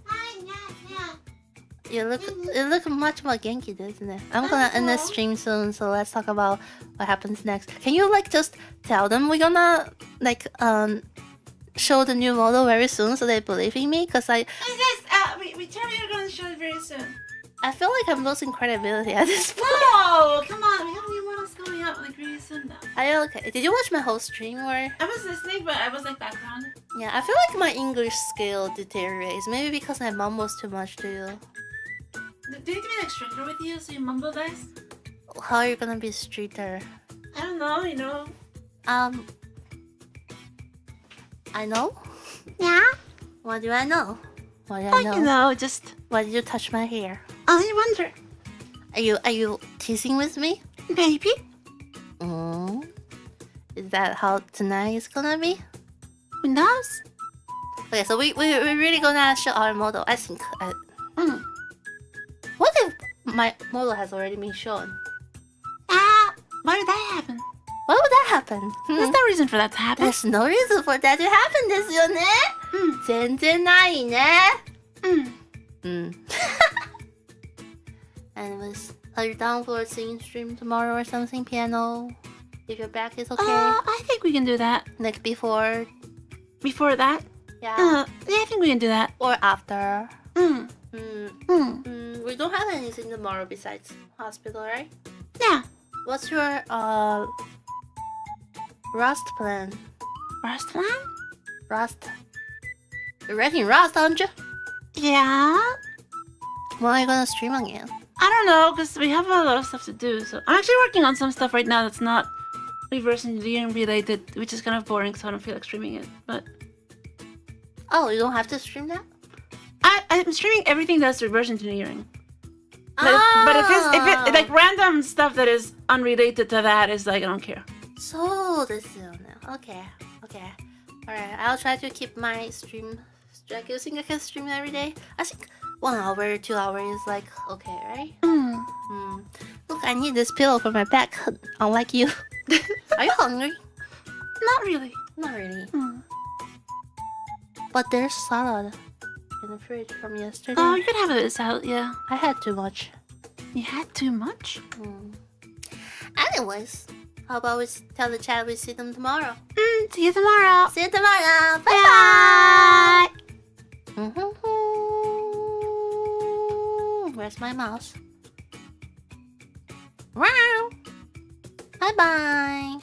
You look much more genki, doesn't it? I'm gonna end the stream soon, so let's talk about what happens next. Can you like just tell them we're gonna like show the new model very soon so they believe in me? Cause we tell you we're gonna show it very soon. I feel like I'm losing credibility at this point. No, come on, we have new models coming out like really soon now. Are you okay? Did you watch my whole stream or? I was listening, but I was like background. Yeah, I feel like my English skill deteriorates. Maybe because I mumbles too much to you. Do you need to be like stricter with you so you mumble less? How are you gonna be stricter? I don't know, you know. I know? Yeah? What do I know? What do I know? You know, just... Why did you touch my hair? I wonder. Are you teasing with me? Maybe. Is that how tonight is gonna be? Who knows? Okay, so we're really gonna show our model. I think. What if my model has already been shown? Why did that happen? Why would that happen? There's no reason for that to happen. There's no reason for that to happen ですよね。全然ないね。Anyways, are you down for a singing stream tomorrow or something? Piano? If your back is okay? I think we can do that. Like before? Before that? Yeah. Yeah, I think we can do that. Or after? We don't have anything tomorrow besides hospital, right? Yeah. What's your Rust plan? Rust plan? Rust. You're writing Rust, aren't you? Yeah. When are you gonna stream again? I don't know, because we have a lot of stuff to do. So I'm actually working on some stuff right now that's not reverse engineering related, which is kind of boring, so I don't feel like streaming it. But Oh, you don't have to stream that? I'm streaming everything that's reverse engineering. But if it like random stuff that is unrelated to that is like I don't care. So this is okay. Alright, I'll try to keep my stream. Do you think I can stream every day? I think 1 hour, 2 hours is like okay, right? Look, I need this pillow for my back. Unlike you. Are you hungry? Not really. Not really. But there's salad in the fridge from yesterday. Oh, you could have a salad, yeah. I had too much. You had too much? Anyways, how about we tell the chat we see them tomorrow? See you tomorrow. See you tomorrow. Bye bye. Where's my mouse? Wow. Bye bye.